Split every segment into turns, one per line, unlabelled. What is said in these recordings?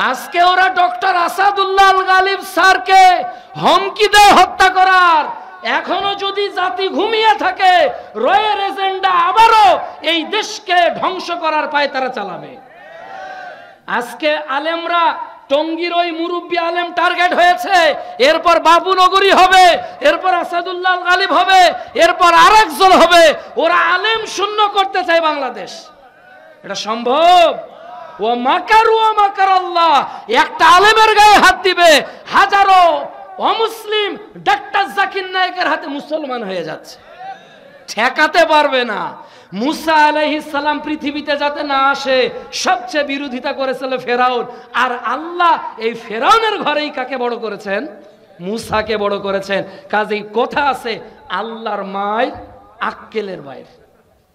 আজকে ওরা ডক্টর আসাদুল্লাহ আল গালিব স্যারকে হুমকি দেয় হত্যা করার। এখনো যদি জাতি ঘুমিয়ে থাকে, রয়ের এজেন্ডা আবারও এই দেশকে ধ্বংস করার পায় তারা চালাবে। আজকে আলেমরা টঙ্গীর ওই মুরব্বী আলেম টার্গেট হয়েছে, এরপর বাবুনগরী হবে, এরপর আসাদুল্লাহ আল গালিব হবে, এরপর আরেকজন হবে। ওরা আলেম শূন্য করতে চায় বাংলাদেশ। এটা সম্ভব? ও মাকারু ওয়া মাকার আল্লাহ। একটা আলেমের গায়ে হাত দিবে, হাজারো অমুসলিম ডাক্তার জাকির নায়েকের হাতে মুসলমান হয়ে যাচ্ছে, ঠেকাতে পারবে না। মুসা আলাইহিস সালাম পৃথিবীতে যাতে না আসে সবচেয়ে বিরোধিতা করেছিল ফেরাউন, আর আল্লাহ এই ফেরাউনের ঘরেই কাকে বড় করেছেন? মুসাকে বড় করেছেন। কাজেই কথা আছে, আল্লাহর মায় আক্কেলের বাইরে।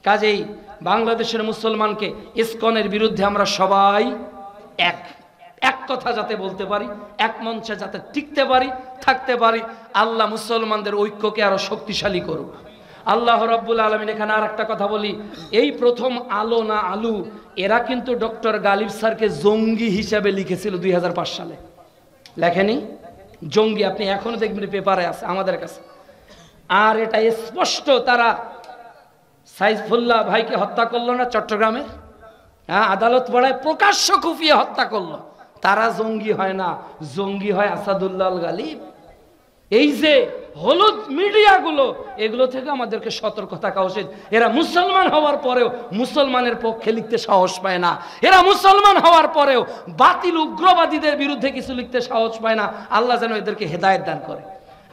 কাজেই বাংলাদেশের মুসলমানকে ইসকনের বিরুদ্ধে আমরা সবাই এক কথা যাতে বলতে পারি, এক মঞ্চে যাতে টিকতে পারি, থাকতে পারি। আল্লাহ মুসলমানদের ঐক্যকে আরো শক্তিশালী করুক। আল্লাহ রাব্বুল আলামিন। এখানে আর একটা কথা বলি, এই প্রথম আলো না আলু, এরা কিন্তু ডক্টর গালিব স্যারকে জঙ্গি হিসাবে লিখেছিল 2005 সালে। লেখেনি? জঙ্গি আপনি এখনো দেখবেন পেপারে আছে আমাদের কাছে। আর এটা স্পষ্ট, তারা সাইফুল্লাহ ভাইকে হত্যা করলো না চট্টগ্রামে? হ্যাঁ, আদালত পড়ায় প্রকাশ্য কুপিয়ে হত্যা করলো। তারা জঙ্গি হয় না, জঙ্গি হয় আসাদুল্লাহ আল গালিব। এই যে হলুদ মিডিয়াগুলো, এগুলো থেকে আমাদেরকে সতর্ক থাকা উচিত। এরা মুসলমান হওয়ার পরেও মুসলমানের পক্ষে লিখতে সাহস পায় না। এরা মুসলমান হওয়ার পরেও বাতিল উগ্রবাদীদের বিরুদ্ধে কিছু লিখতে সাহস পায় না। আল্লাহ যেন এদেরকে হেদায়েত দান করে।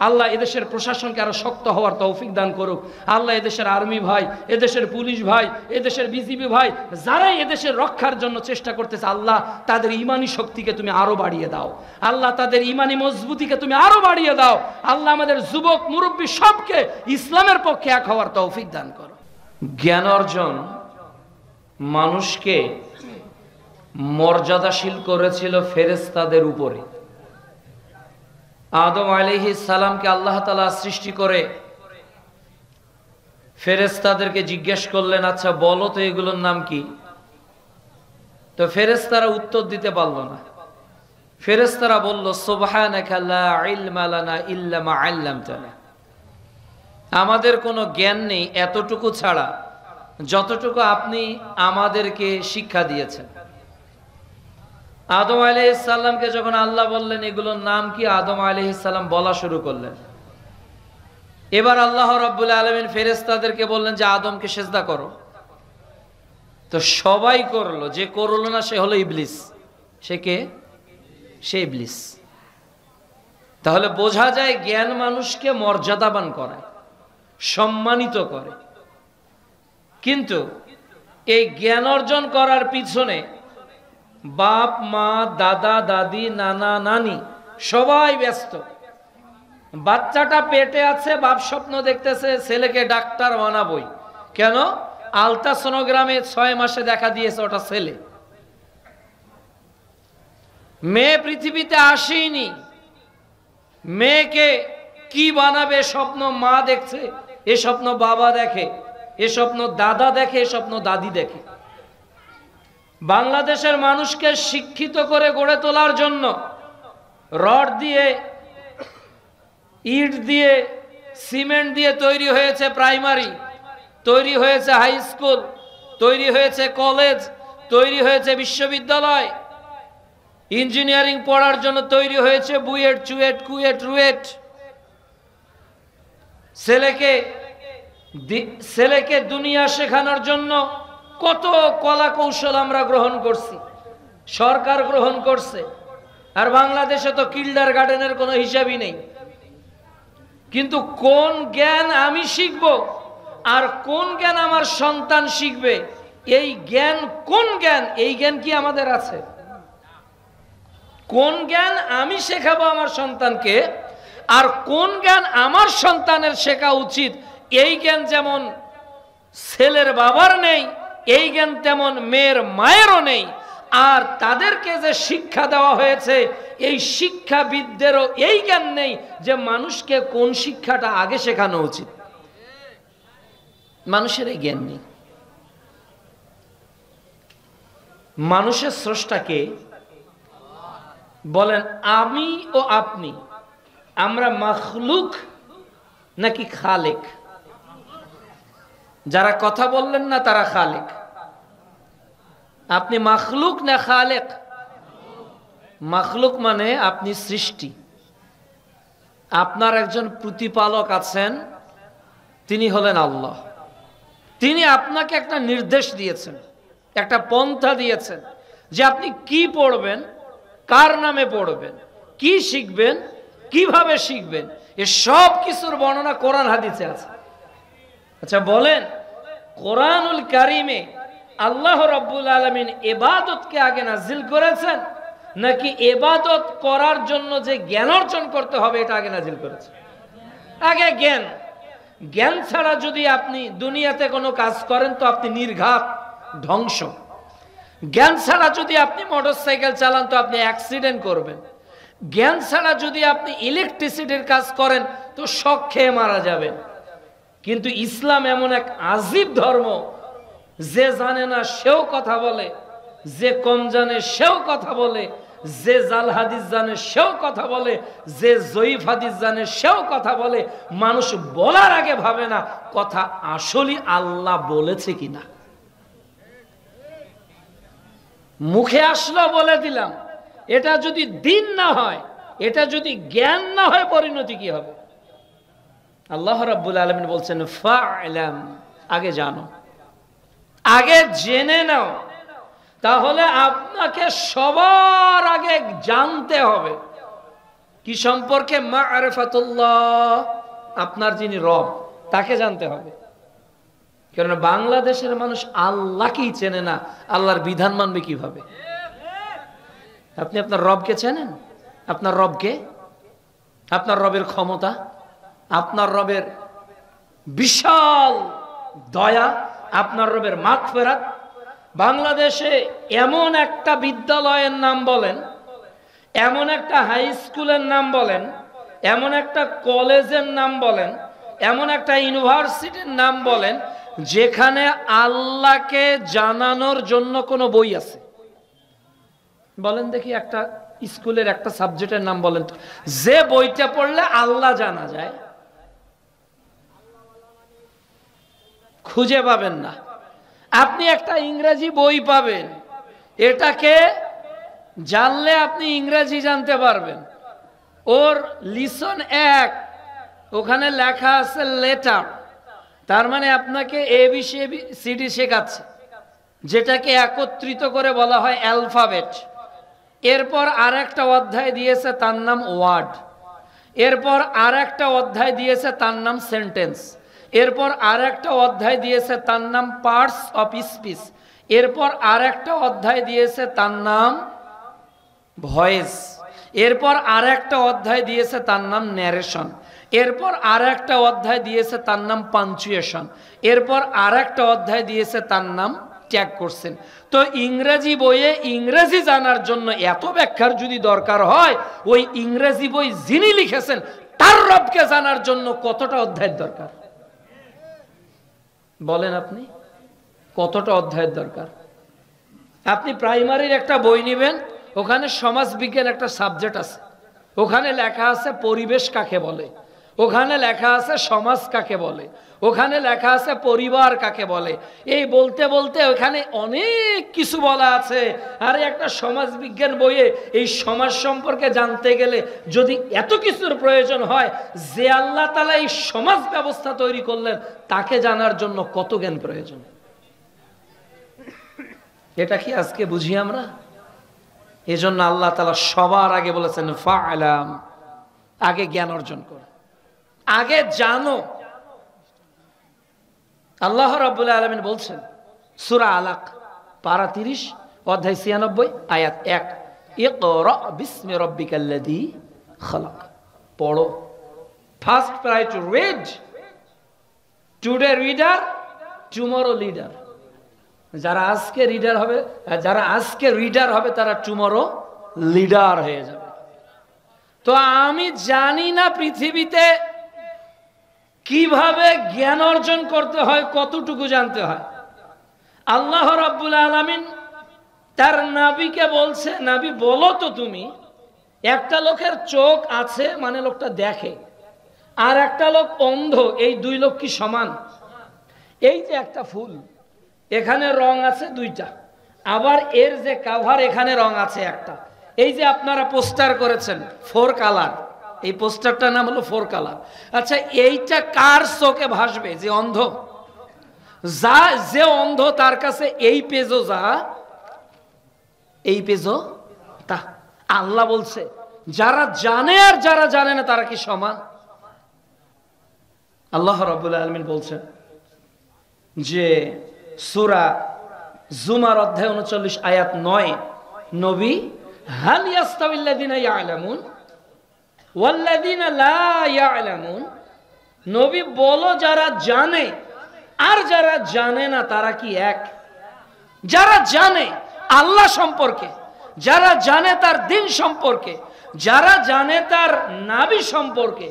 আল্লাহ এদেশের প্রশাসনকে আরো শক্ত হওয়ার তৌফিক দান করুক। আল্লাহ এদেশের আর্মি ভাই, এদেশের পুলিশ ভাই, এদেশের বিজিবি ভাই, যারাই এদেশের রক্ষার জন্য চেষ্টা করতেছে, আল্লাহ তাদের ইমানি শক্তিকে তুমি আরো বাড়িয়ে দাও। আল্লাহ তাদের ইমানি মজবুতিকে তুমি আরো বাড়িয়ে দাও। আল্লাহ আমাদের যুবক মুরব্বী সবকে ইসলামের পক্ষে এক হওয়ার তৌফিক দান করো। জ্ঞান অর্জন মানুষকে মর্যাদাশীল করেছিল ফেরেশতাদের উপরে। আদম আলাইহিস সালামকে আল্লাহ তাআলা সৃষ্টি করে ফেরেশতাদেরকে জিজ্ঞেস করলেন, আচ্ছা বলো তো এগুলোর নাম কি? তো ফেরেশতারা উত্তর দিতে পারল না। ফেরেশতারা বলল, সুবহানাকা লা ইলমা লানা ইল্লা মা আল্লামতানা। আমাদের কোনো জ্ঞান নেই এতটুকু ছাড়া যতটুকু আপনি আমাদেরকে শিক্ষা দিয়েছেন। আদম আলাইহিস সালামকে যখন আল্লাহ বললেন এগুলোর নাম কি, আদম আলাইহিস সালাম বলা শুরু করলেন। এবার আল্লাহ রাব্বুল আলামিন ফেরেশতাদেরকে বললেন যে আদমকে সিজদা করো। তো সবাই করলো, যে করলো না সে হলো ইবলিস। সে কে? সে ইবলিস। তাহলে বোঝা যায় জ্ঞান মানুষকে মর্যাদাবান করে, সম্মানিত করে। কিন্তু এই জ্ঞান অর্জন করার পিছনে বাপ মা, দাদা দাদি, নানা নানি সবাই ব্যস্ত। বাচ্চাটা পেটে আছে, বাপ স্বপ্ন দেখতেছে ছেলেকে ডাক্তার বানাবই। কেন? আলট্রাসোনোগ্রামে 6 মাসে দেখা দিয়েছে ওটা ছেলে। মেয়ে পৃথিবীতে আসেনি, মেয়েকে কি বানাবে স্বপ্ন মা দেখছে, এ স্বপ্ন বাবা দেখে, এ স্বপ্ন দাদা দেখে, এ স্বপ্ন দাদি দেখে। বাংলাদেশের মানুষকে শিক্ষিত করে গড়ে তোলার জন্য রড দিয়ে, ইট দিয়ে, সিমেন্ট দিয়ে তৈরি হয়েছে প্রাইমারি, তৈরি হয়েছে হাই স্কুল, তৈরি হয়েছে কলেজ, তৈরি হয়েছে বিশ্ববিদ্যালয়। ইঞ্জিনিয়ারিং পড়ার জন্য তৈরি হয়েছে বুয়েট, চুয়েট, কুয়েট, রুয়েট। ছেলেকে দুনিয়া শেখানোর জন্য কত কলা কৌশল আমরা গ্রহণ করছি, সরকার গ্রহণ করছে। আর বাংলাদেশে তো কিন্ডার গার্ডেনের কোনো হিসাবই নেই। কিন্তু কোন জ্ঞান আমি শিখব আর কোন জ্ঞান আমার সন্তান শিখবে, এই জ্ঞান কোন জ্ঞান, এই জ্ঞান কি আমাদের আছে? কোন জ্ঞান আমি শেখাবো আমার সন্তানকে আর কোন জ্ঞান আমার সন্তানের শেখা উচিত, এই জ্ঞান যেমন ছেলের বাবার নেই, এই জ্ঞান তেমন মেয়ের মায়েরও নেই। আর তাদেরকে যে শিক্ষা দেওয়া হয়েছে, এই শিক্ষাবিদদেরও এই জ্ঞান নেই যে মানুষকে কোন শিক্ষাটা আগে শেখানো উচিত। মানুষের এই জ্ঞান নেই। মানুষের স্রষ্টাকে বলেন আমি ও আপনি আমরা মাখলুক নাকি খালেক? যারা কথা বললেন না তারা খালেক। আপনি মাখলুক না খালেক? মাখলুক মানে আপনি সৃষ্টি। আপনার একজন প্রতিপালক আছেন, তিনি হলেন আল্লাহ। তিনি আপনাকে একটা নির্দেশ দিয়েছেন, একটা পন্থা দিয়েছেন যে আপনি কি পড়বেন, কার নামে পড়বেন, কি শিখবেন, কিভাবে শিখবেন, এ সব কিছুর বর্ণনা কোরআন হাদিসে আছে। আচ্ছা বলেন, কোরআনুল কারিমে আল্লাহ রাব্বুল আলামিন ইবাদতকে আগে নাজিল করেছেন নাকি ইবাদত করার জন্য যে জ্ঞান অর্জন করতে হবে এটা আগে নাজিল করেছেন? আগে জ্ঞান। জ্ঞান ছাড়া যদি আপনি দুনিয়াতে কোনো কাজ করেন তো আপনি নির্ঘাত ধ্বংস। জ্ঞান ছাড়া যদি আপনি মোটরসাইকেল চালান তো আপনি অ্যাক্সিডেন্ট করবেন। জ্ঞান ছাড়া যদি আপনি ইলেকট্রিসিটির কাজ করেন তো শক খেয়ে মারা যাবেন। কিন্তু ইসলাম এমন এক আজীব ধর্ম, যে জানে না সেও কথা বলে, যে কম জানে সেও কথা বলে, যে জাল হাদিস জানে সেও কথা বলে, যে জয়ীফ হাদিস জানে সেও কথা বলে। মানুষ বলার আগে ভাবে না কথা আসলে আল্লাহ বলেছে কিনা। মুখে আসলো বলে দিলাম, এটা যদি দিন না হয়, এটা যদি জ্ঞান না হয়, পরিণতি কি হবে? আল্লাহ রাব্বুল আলামিন বলছেন ফা'লাম, আগে জানো, আগে জেনে নাও। তাহলে আপনাকে সবার আগে জানতে হবে কি সম্পর্কে? মা'রিফাতুল্লাহ, আপনার যিনি রব তাকে জানতে হবে। কারণ বাংলাদেশের মানুষ আল্লাহকেই চেনে না, আল্লাহর বিধান মানবে কিভাবে? আপনি আপনার রবকে চেনেন? আপনার রবকে, আপনার রবের ক্ষমতা, আপনার রবের বিশাল দয়া, আপনার রবের মাগফিরাত। বাংলাদেশে এমন একটা বিদ্যালয়ের নাম বলেন, এমন একটা হাই স্কুলের নাম বলেন, এমন একটা কলেজের নাম বলেন, এমন একটা ইউনিভার্সিটির নাম বলেন যেখানে আল্লাহকে জানানোর জন্য কোনো বই আছে? বলেন দেখি একটা স্কুলের একটা সাবজেক্টের নাম বলেন তো, যে বইটা পড়লে আল্লাহ জানা যায়। খুঁজে পাবেন না। আপনি একটা ইংরেজি বই পাবেন, এটাকে জানলে আপনি ইংরেজি জানতে পারবেন। ওর লিসন 1, ওখানে লেখা আছে লেটার, তার মানে আপনাকে ABCD শেখাচ্ছে, যেটাকে একত্রিত করে বলা হয় অ্যালফাবেট। এরপর আর একটা অধ্যায় দিয়েছে তার নাম ওয়ার্ড। এরপর আর একটা অধ্যায় দিয়েছে তার নাম সেন্টেন্স। এরপর আর একটা অধ্যায় দিয়েছে তার নাম পার্টস অফ স্পিচ। এরপর আর একটা অধ্যায় দিয়েছে তার নাম ভয়েস। এরপর আর একটা অধ্যায় দিয়েছে তার নাম ন্যারেশন। এরপর আর একটা অধ্যায় দিয়েছে তার নাম পাঞ্চুয়েশন। এরপর আর একটা অধ্যায় দিয়েছে তার নাম ট্যাগ করছেন। তো ইংরেজি বইয়ে ইংরেজি জানার জন্য এত ব্যাখ্যার যদি দরকার হয়, ওই ইংরেজি বই যিনি লিখেছেন তার রবকে জানার জন্য কতটা অধ্যায়ের দরকার? বলেন আপনি কতটা অধ্যায়ের দরকার? আপনি প্রাইমারির একটা বই নেবেন, ওখানে সমাজ বিজ্ঞান একটা সাবজেক্ট আছে, ওখানে লেখা আছে পরিবেশ কাকে বলে, ওখানে লেখা আছে সমাজ কাকে বলে, ওখানে লেখা আছে পরিবার কাকে বলে। এই বলতে বলতে ওখানে অনেক কিছু বলা আছে। আর একটা সমাজ বিজ্ঞান বইয়ে এই সমাজ সম্পর্কে জানতে গেলে যদি এত কিছুর প্রয়োজন হয়, যে আল্লাহ তাআলা এই সমাজ ব্যবস্থা তৈরি করলেন তাকে জানার জন্য কত জ্ঞান প্রয়োজন? এটা কি আজকে বুঝি আমরা? এজন্য আল্লাহ তাআলা সবার আগে বলেছেন ফা'লাম, আগে জ্ঞান অর্জন করো, আগে জানো। আল্লাহ রাব্বুল আলামিন বলছেন সূরা আলাক পারা 30 অধ্যায় 96 আয়াত 1, ইকরা বিসমি রাব্বিকাল্লাযী খালাক। পড়ো। First priority read. Today reader, tomorrow leader. যারা আজকে রিডার হবে, যারা আজকে রিডার হবে তারা টুমরো লিডার হয়ে যাবে। তো আমি জানি না পৃথিবীতে কিভাবে জ্ঞান অর্জন করতে হয়, কতটুকু জানতে হয়। আল্লাহ রাব্বুল আলামিন তার নবীকে বলছে, নবী বলো তো তুমি একটা লোকের চোখ আছে মানে লোকটা দেখে, আর একটা লোক অন্ধ, এই দুই লোক কি সমান? এই যে একটা ফুল, এখানে রং আছে দুইটা, আবার এর যে কাভার এখানে রং আছে একটা। এই যে আপনারা পোস্টার করেছেন 4 কালার, এই পোস্টারটার নাম হলো 4 কালার। আচ্ছা, এইটা কার চোখে ভাসবে? যে অন্ধ। যে অন্ধ তার কাছে এই পেজও যা, এই পেজও তা। আল্লাহ বলছে যারা জানে আর যারা জানে না তারা কি সমান? আল্লাহ রাব্বুল আলামিন বলছেন যে সূরা জুমার অধ্যায় 39 আয়াত 9, নবী হাল ইয়াস্তাবিল্লাযিনা ইয়ালামুন ওয়াল্লাযিনা লা ইয়ালামুন, নবী বলো যারা জানে আর যারা জানে না তারা কি এক? যারা জানে আল্লাহ সম্পর্কে, যারা জানে তার দিন সম্পর্কে, যারা জানে তার নবী সম্পর্কে,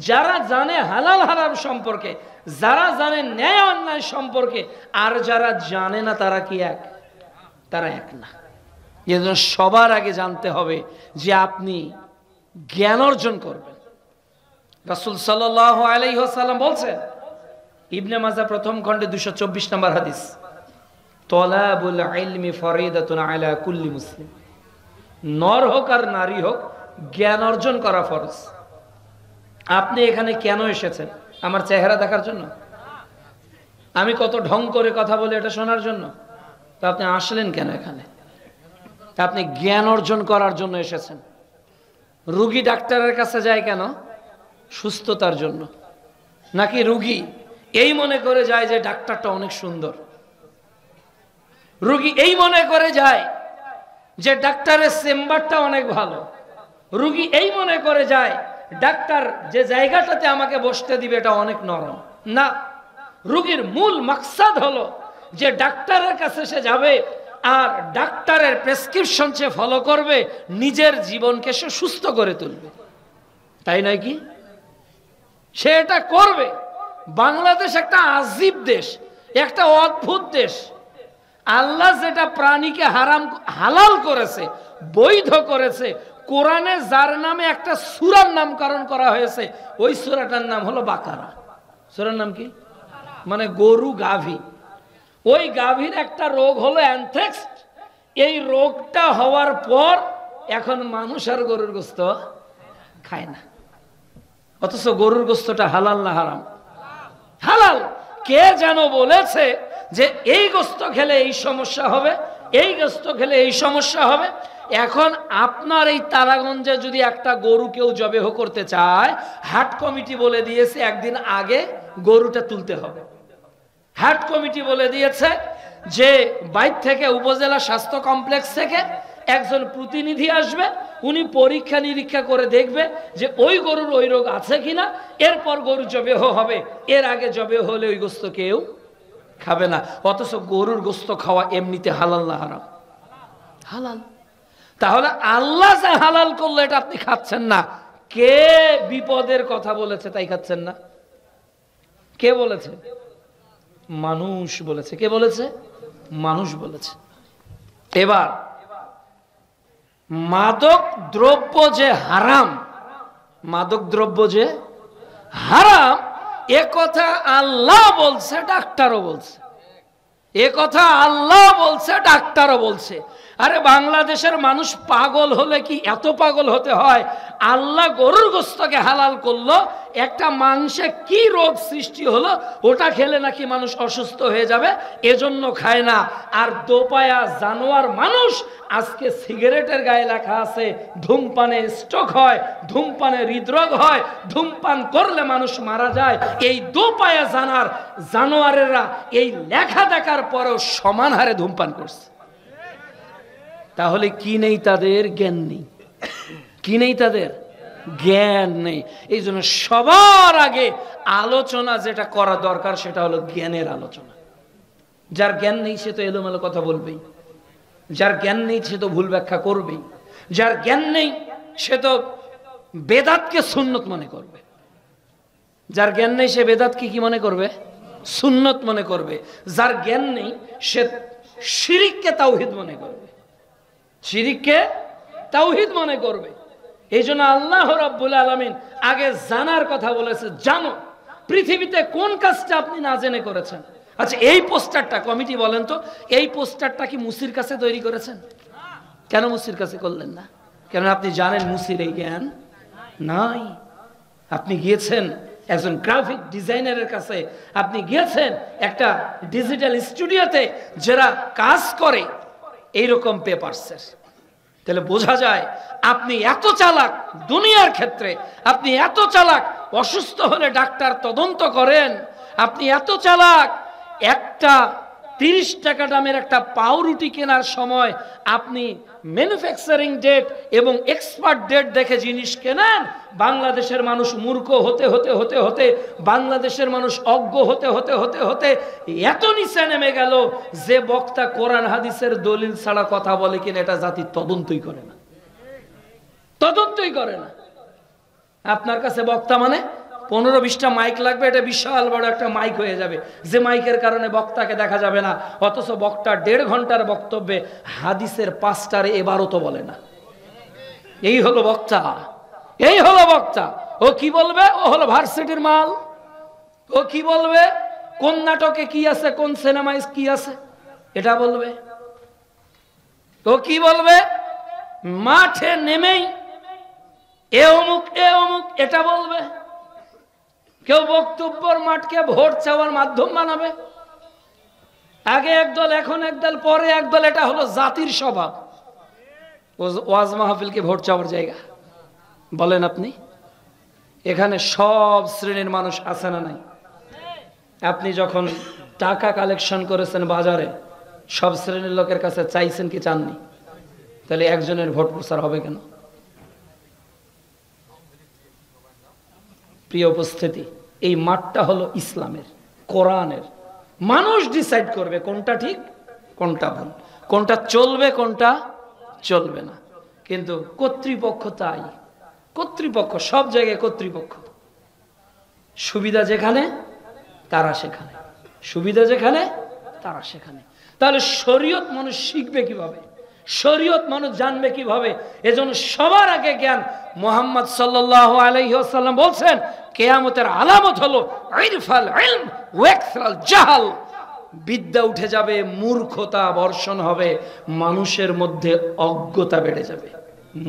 যারা জানে হালাল হারাম সম্পর্কে, যারা জানে ন্যায় অন্যায় সম্পর্কে, আর যারা জানে না তারা কি এক? তারা এক না। এজন্য সবার আগে জানতে হবে যে আপনি জ্ঞান অর্জন করবেন। রাসূল সাল্লাল্লাহু আলাইহি ওয়াসাল্লাম বলছেন, ইবনে মাজাহ প্রথম খণ্ডে 224 নম্বর হাদিস, তলাবুল ইলমি ফরিদাতুন আলা কুল্লি মুসলিম, নর হোক আর নারী হোক জ্ঞান অর্জন করা ফরজ। আপনি এখানে কেন এসেছেন? আমার চেহারা দেখার জন্য? আমি কত ঢং করে কথা বলে এটা শোনার জন্য? তো আপনি আসলেন কেন এখানে? আপনি জ্ঞান অর্জন করার জন্য এসেছেন। রোগী ডাক্তারের কাছে যায় কেন? সুস্থতার জন্য। নাকি রোগী এই মনে করে যায় যে ডাক্তারটা অনেক সুন্দর? রোগী এই মনে করে যায় যে ডাক্তারের চেম্বারটা অনেক ভালো? রোগী এই মনে করে যায় ডাক্তার যে জায়গাটাতে আমাকে বসতে দিবে এটা অনেক নরম? না, রোগীর মূল মাকসাদ হলো যে ডাক্তারের কাছে সে যাবে আর ডাক্তারের প্রেসক্রিপশন সে ফলো করবে, নিজের জীবনকে সে সুস্থ করে তুলবে, তাই নয় কি? সে এটা করবে। বাংলাদেশ একটা আজীব দেশ, একটা অদ্ভুত দেশ। আল্লাহ যেটা প্রাণীকে হালাল করেছে, বৈধ করেছে, কোরআনে যার নামে একটা সূরার নামকরণ করা হয়েছে, ওই সূরাটার নাম হলো বাকারা। সূরার নাম কি? মানে গরু, গাভী। ওই গাভীর একটা রোগ হলো অ্যানথ্রাক্স। এই রোগটা হওয়ার পর এখন মানুষ আর গরুর গোশত খায় না, অথচ গরুর গোশতটা হালাল না হারাম? হালাল। কে যেন বলেছে যে এই গোশত খেলে এই সমস্যা হবে, এই গোশত খেলে এই সমস্যা হবে। এখন আপনার এই তারাগঞ্জে যদি একটা গরু কেউ জবেহ করতে চায়, হাট কমিটি বলে দিয়েছে একদিন আগে গরুটা তুলতে হবে। হাট কমিটি বলে দিয়েছে যে বাইর থেকে, উপজেলা স্বাস্থ্য কমপ্লেক্স থেকে একজন প্রতিনিধি আসবে, উনি পরীক্ষা নিরীক্ষা করে দেখবে যে ওই গরুর ওই রোগ আছে কিনা, এরপর গরু জবেহ হবে। এর আগে জবেহ হলে ওই গোশত কেউ খাবে না। অথচ গরুর গোশত খাওয়া এমনিতে হালাল না হারাম? হালাল। তাহলে আল্লাহ যে হালাল করলো এটা আপনি খাচ্ছেন না, কে বিপদের কথা বলেছে তাই খাচ্ছেন না? কে বলেছে? মানুষ বলেছে। কে বলেছে? মানুষ বলেছে। এবার মাদক দ্রব্য যে হারাম, মাদক দ্রব্য যে হারাম, এ কথা আল্লাহ বলছে, ডাক্তারও বলছে। এ কথা আল্লাহ বলছে, ডাক্তারও বলছে। আরে বাংলাদেশের মানুষ পাগল হলে কি এত পাগল হতে হয়? আল্লাহ গরুর গোশতকে হালাল করলো, একটা মাংসে কি রোগ সৃষ্টি হলো, ওটা খেলে নাকি মানুষ অসুস্থ হয়ে যাবে, এজন্য খায় না। আর দোপায়া জানোয়ার মানুষ, আজকে সিগারেটের গায়ে লেখা আছে ধূমপানে স্ট্রোক হয়, ধূমপানে হৃদরোগ হয়, ধূমপান করলে মানুষ মারা যায়। এই দোপায়া জানোয়ারেরা এই লেখা দেখার পরেও সমান হারে ধূমপান করছে। তাহলে কি নেই তাদের? জ্ঞান নেই। কি নেই তাদের? জ্ঞান নেই। এই জন্য সবার আগে আলোচনা যেটা করা দরকার সেটা হলো জ্ঞানের আলোচনা। যার জ্ঞান নেই সে তো এলোমেলো কথা বলবেই, যার জ্ঞান নেই সে তো ভুল ব্যাখ্যা করবেই, যার জ্ঞান নেই সে তো বেদাতকে সুন্নত মনে করবে, যার জ্ঞান নেই সে বেদাতকে কি মনে করবে? সুন্নত মনে করবে। যার জ্ঞান নেই সে শিরিককে তাওহীদ মনে করবে, শিরিককে তাওহীদ মনে করবে। এই জন্য আল্লাহ রাব্বুল আলামিন আগে জানার কথা বলেছে, জানো পৃথিবীতে কোন কাজটা আপনি না জেনে করেছেন। আচ্ছা, এই পোস্টারটা কমিটি বলেন তো, এই পোস্টারটা কি মুসির কাছে তৈরি করেছেন? কেন মুসির কাছে করলেন না? কেন আপনি জানেন মুসির এই জ্ঞান নাই। আপনি গিয়েছেন একজন গ্রাফিক ডিজাইনারের কাছে, আপনি গিয়েছেন একটা ডিজিটাল স্টুডিওতে যারা কাজ করে এইরকম পেপারসের। তাহলে বোঝা যায় আপনি এত চালাক দুনিয়ার ক্ষেত্রে, আপনি এত চালাক অসুস্থ হলে ডাক্তার তদন্ত করেন, আপনি এত চালাক একটা 30 টাকা দামের একটা পাউরুটি কেনার সময় আপনি ম্যানুফ্যাকচারিং ডেট এবং এক্সপার্ট ডেট দেখে জিনিস কেনেন। বাংলাদেশের মানুষ মূর্খ হতে হতে হতে হতে, বাংলাদেশের মানুষ অজ্ঞ হতে হতে হতে হতে এত নিচে নেমে গেল যে বক্তা কোরআন হাদিসের দলিল ছাড়া কথা বলে কিনা এটা জাতি তদন্তই করে না, তদন্তই করে না। আপনার কাছে বক্তা মানে 15-20টা মাইক লাগবে, এটা বিশাল বড় একটা মাইক হয়ে যাবে, যে মাইকের কারণে বক্তাকে দেখা যাবে না। অথচ বক্তা 1.5 ঘন্টার বক্তব্যে হাদিসের 5টারে এবারও তো বলে না। এই হলো বক্তা, এই হলো বক্তা। ও কি বলবে? ও হলো ভার্সিটির মাল। ও কি বলবে? কোন নাটকে কি আছে, কোন সিনেমায় কি আছে এটা বলবে। ও কি বলবে? মাঠে নেমেই এ অমুক এ অমুক এটা বলবে। কেউ বক্তব্যের মাঠকে ভোট চাওয়ার মাধ্যম বানাবে। আগে একদল, এখন একদল, পরে একদল। এটা হলো জাতির স্বভাব। ওয়াজ মাহফিলকে ভোট চাওয়ার জায়গা বলেন আপনি? এখানে সব শ্রেণীর মানুষ আছে না নাই? আপনি যখন টাকা কালেকশন করেছেন বাজারে, সব শ্রেণীর লোকের কাছে চাইছেন কি চাননি? তাহলে একজনের ভোট প্রচার হবে কেন? প্রিয় উপস্থিতি, এই মাঠটা হলো ইসলামের, কোরআনের। মানুষ ডিসাইড করবে কোনটা ঠিক কোনটা ভুল, কোনটা চলবে কোনটা চলবে না। কিন্তু কর্তৃপক্ষ তাই, কর্তৃপক্ষ সব জায়গায় কর্তৃপক্ষ। সুবিধা যেখানে তারা সেখানে, সুবিধা যেখানে তারা সেখানে। তাহলে শরীয়ত মানুষ শিখবে কিভাবে? শরীয়ত মানুষ জানবে কিভাবে? এজন্য সবার আগে জ্ঞান। মুহাম্মদ সাল্লাল্লাহু আলাইহি ওয়াসাল্লাম বলছেন, কিয়ামতের আলামত হলো ইরফাল ইলম ওয়াকসাল জাহাল। বিদ্যা উঠে যাবে, মূর্খতা বর্ষণ হবে, মানুষের মধ্যে অজ্ঞতা বেড়ে যাবে,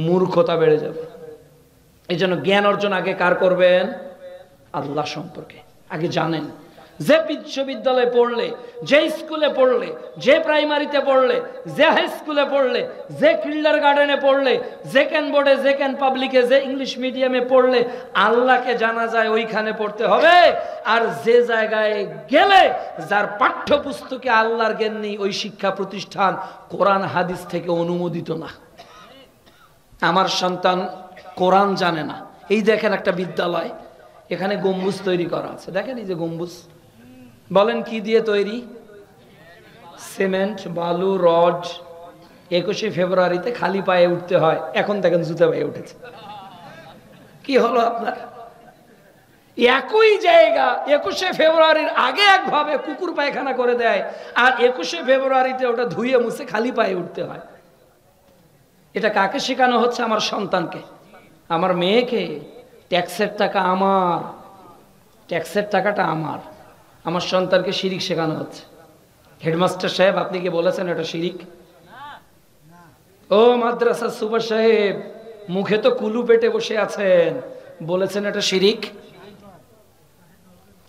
মূর্খতা বেড়ে যাবে। এজন্য জ্ঞান অর্জন আগে কার করবেন? আল্লাহ সম্পর্কে আগে জানেন। যে বিশ্ববিদ্যালয়ে পড়লে, যে স্কুলে পড়লে, যে প্রাইমারিতে পড়লে, যে হাই স্কুলে পড়লে, যে কিন্ডার গার্ডেনে পড়লে, যে ক্যান বোর্ডে, যে ক্যান পাবলিকে, যে ইংলিশ মিডিয়ামে পড়লে আল্লাহকে জানা যায় ওইখানে পড়তে হবে। আর যে জায়গায় গেলে যার পাঠ্যপুস্তকে আল্লাহর জ্ঞান নেই, ওই শিক্ষা প্রতিষ্ঠান কোরআন হাদিস থেকে অনুমোদিত না। আমার সন্তান কোরআন জানে না, এই দেখেন একটা বিদ্যালয়, এখানে গম্বুজ তৈরি করা আছে, দেখেন এই যে গম্বুজ, বলেন কি দিয়ে তৈরি? সিমেন্ট, বালু, রড। 21শে ফেব্রুয়ারিতে খালি পায়ে উঠতে হয়, এখন দেখেন জুতা পায়ে উঠেছে। কি হলো আপনার? একই জায়গা 21শে ফেব্রুয়ারির আগে একভাবে কুকুর পায়খানা করে দেয়, আর 21শে ফেব্রুয়ারিতে ওটা ধুয়ে মুছে খালি পায়ে উঠতে হয়। এটা কাকে শেখানো হচ্ছে? আমার সন্তানকে, আমার মেয়েকে। ট্যাক্সের টাকা আমার, ট্যাক্সের টাকাটা আমার। আমার সন্তানকে শিরিক শেখানো হচ্ছে। হেডমাস্টার সাহেব, আপনি কি বলেছেন এটা শিরিক? ও মাদ্রাসা সুপার সাহেব, মুখে তো কুলু পেটে বসে আছেন, বলেছেন এটা শিরিক?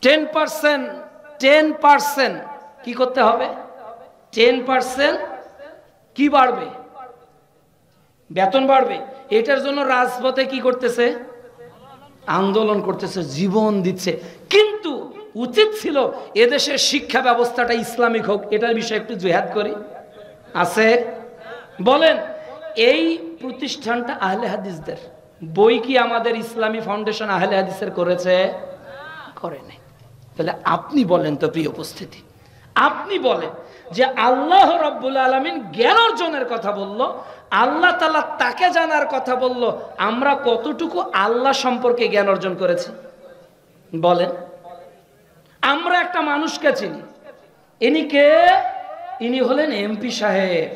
10% কি করতে হবে? 10% কি বাড়বে? বেতন বাড়বে। এটার জন্য রাজপথে কি করতেছে? আন্দোলন করতেছে, জীবন দিচ্ছে। কিন্তু উচিত ছিল এদেশের শিক্ষা ব্যবস্থাটা ইসলামিক হোক, এটার বিষয়ে একটু জিহাদ করি। আছে? বলেন, এই প্রতিষ্ঠানটা আহলে হাদিসদের। বই কি আমাদের ইসলামী ফাউন্ডেশন আহলে হাদিসের করেছে? করেনি। তাহলে আপনি বলেন তো প্রিয় উপস্থিতি, আপনি বলেন যে আল্লাহ রাব্বুল আলামিন জ্ঞান অর্জনের কথা বলল, আল্লাহ তাআলা তাকে জানার কথা বলল, আমরা কতটুকু আল্লাহ সম্পর্কে জ্ঞান অর্জন করেছি বলেন? আমরা একটা মানুষকে চিনি, ইনি কে? ইনি হলেন এমপি সাহেব।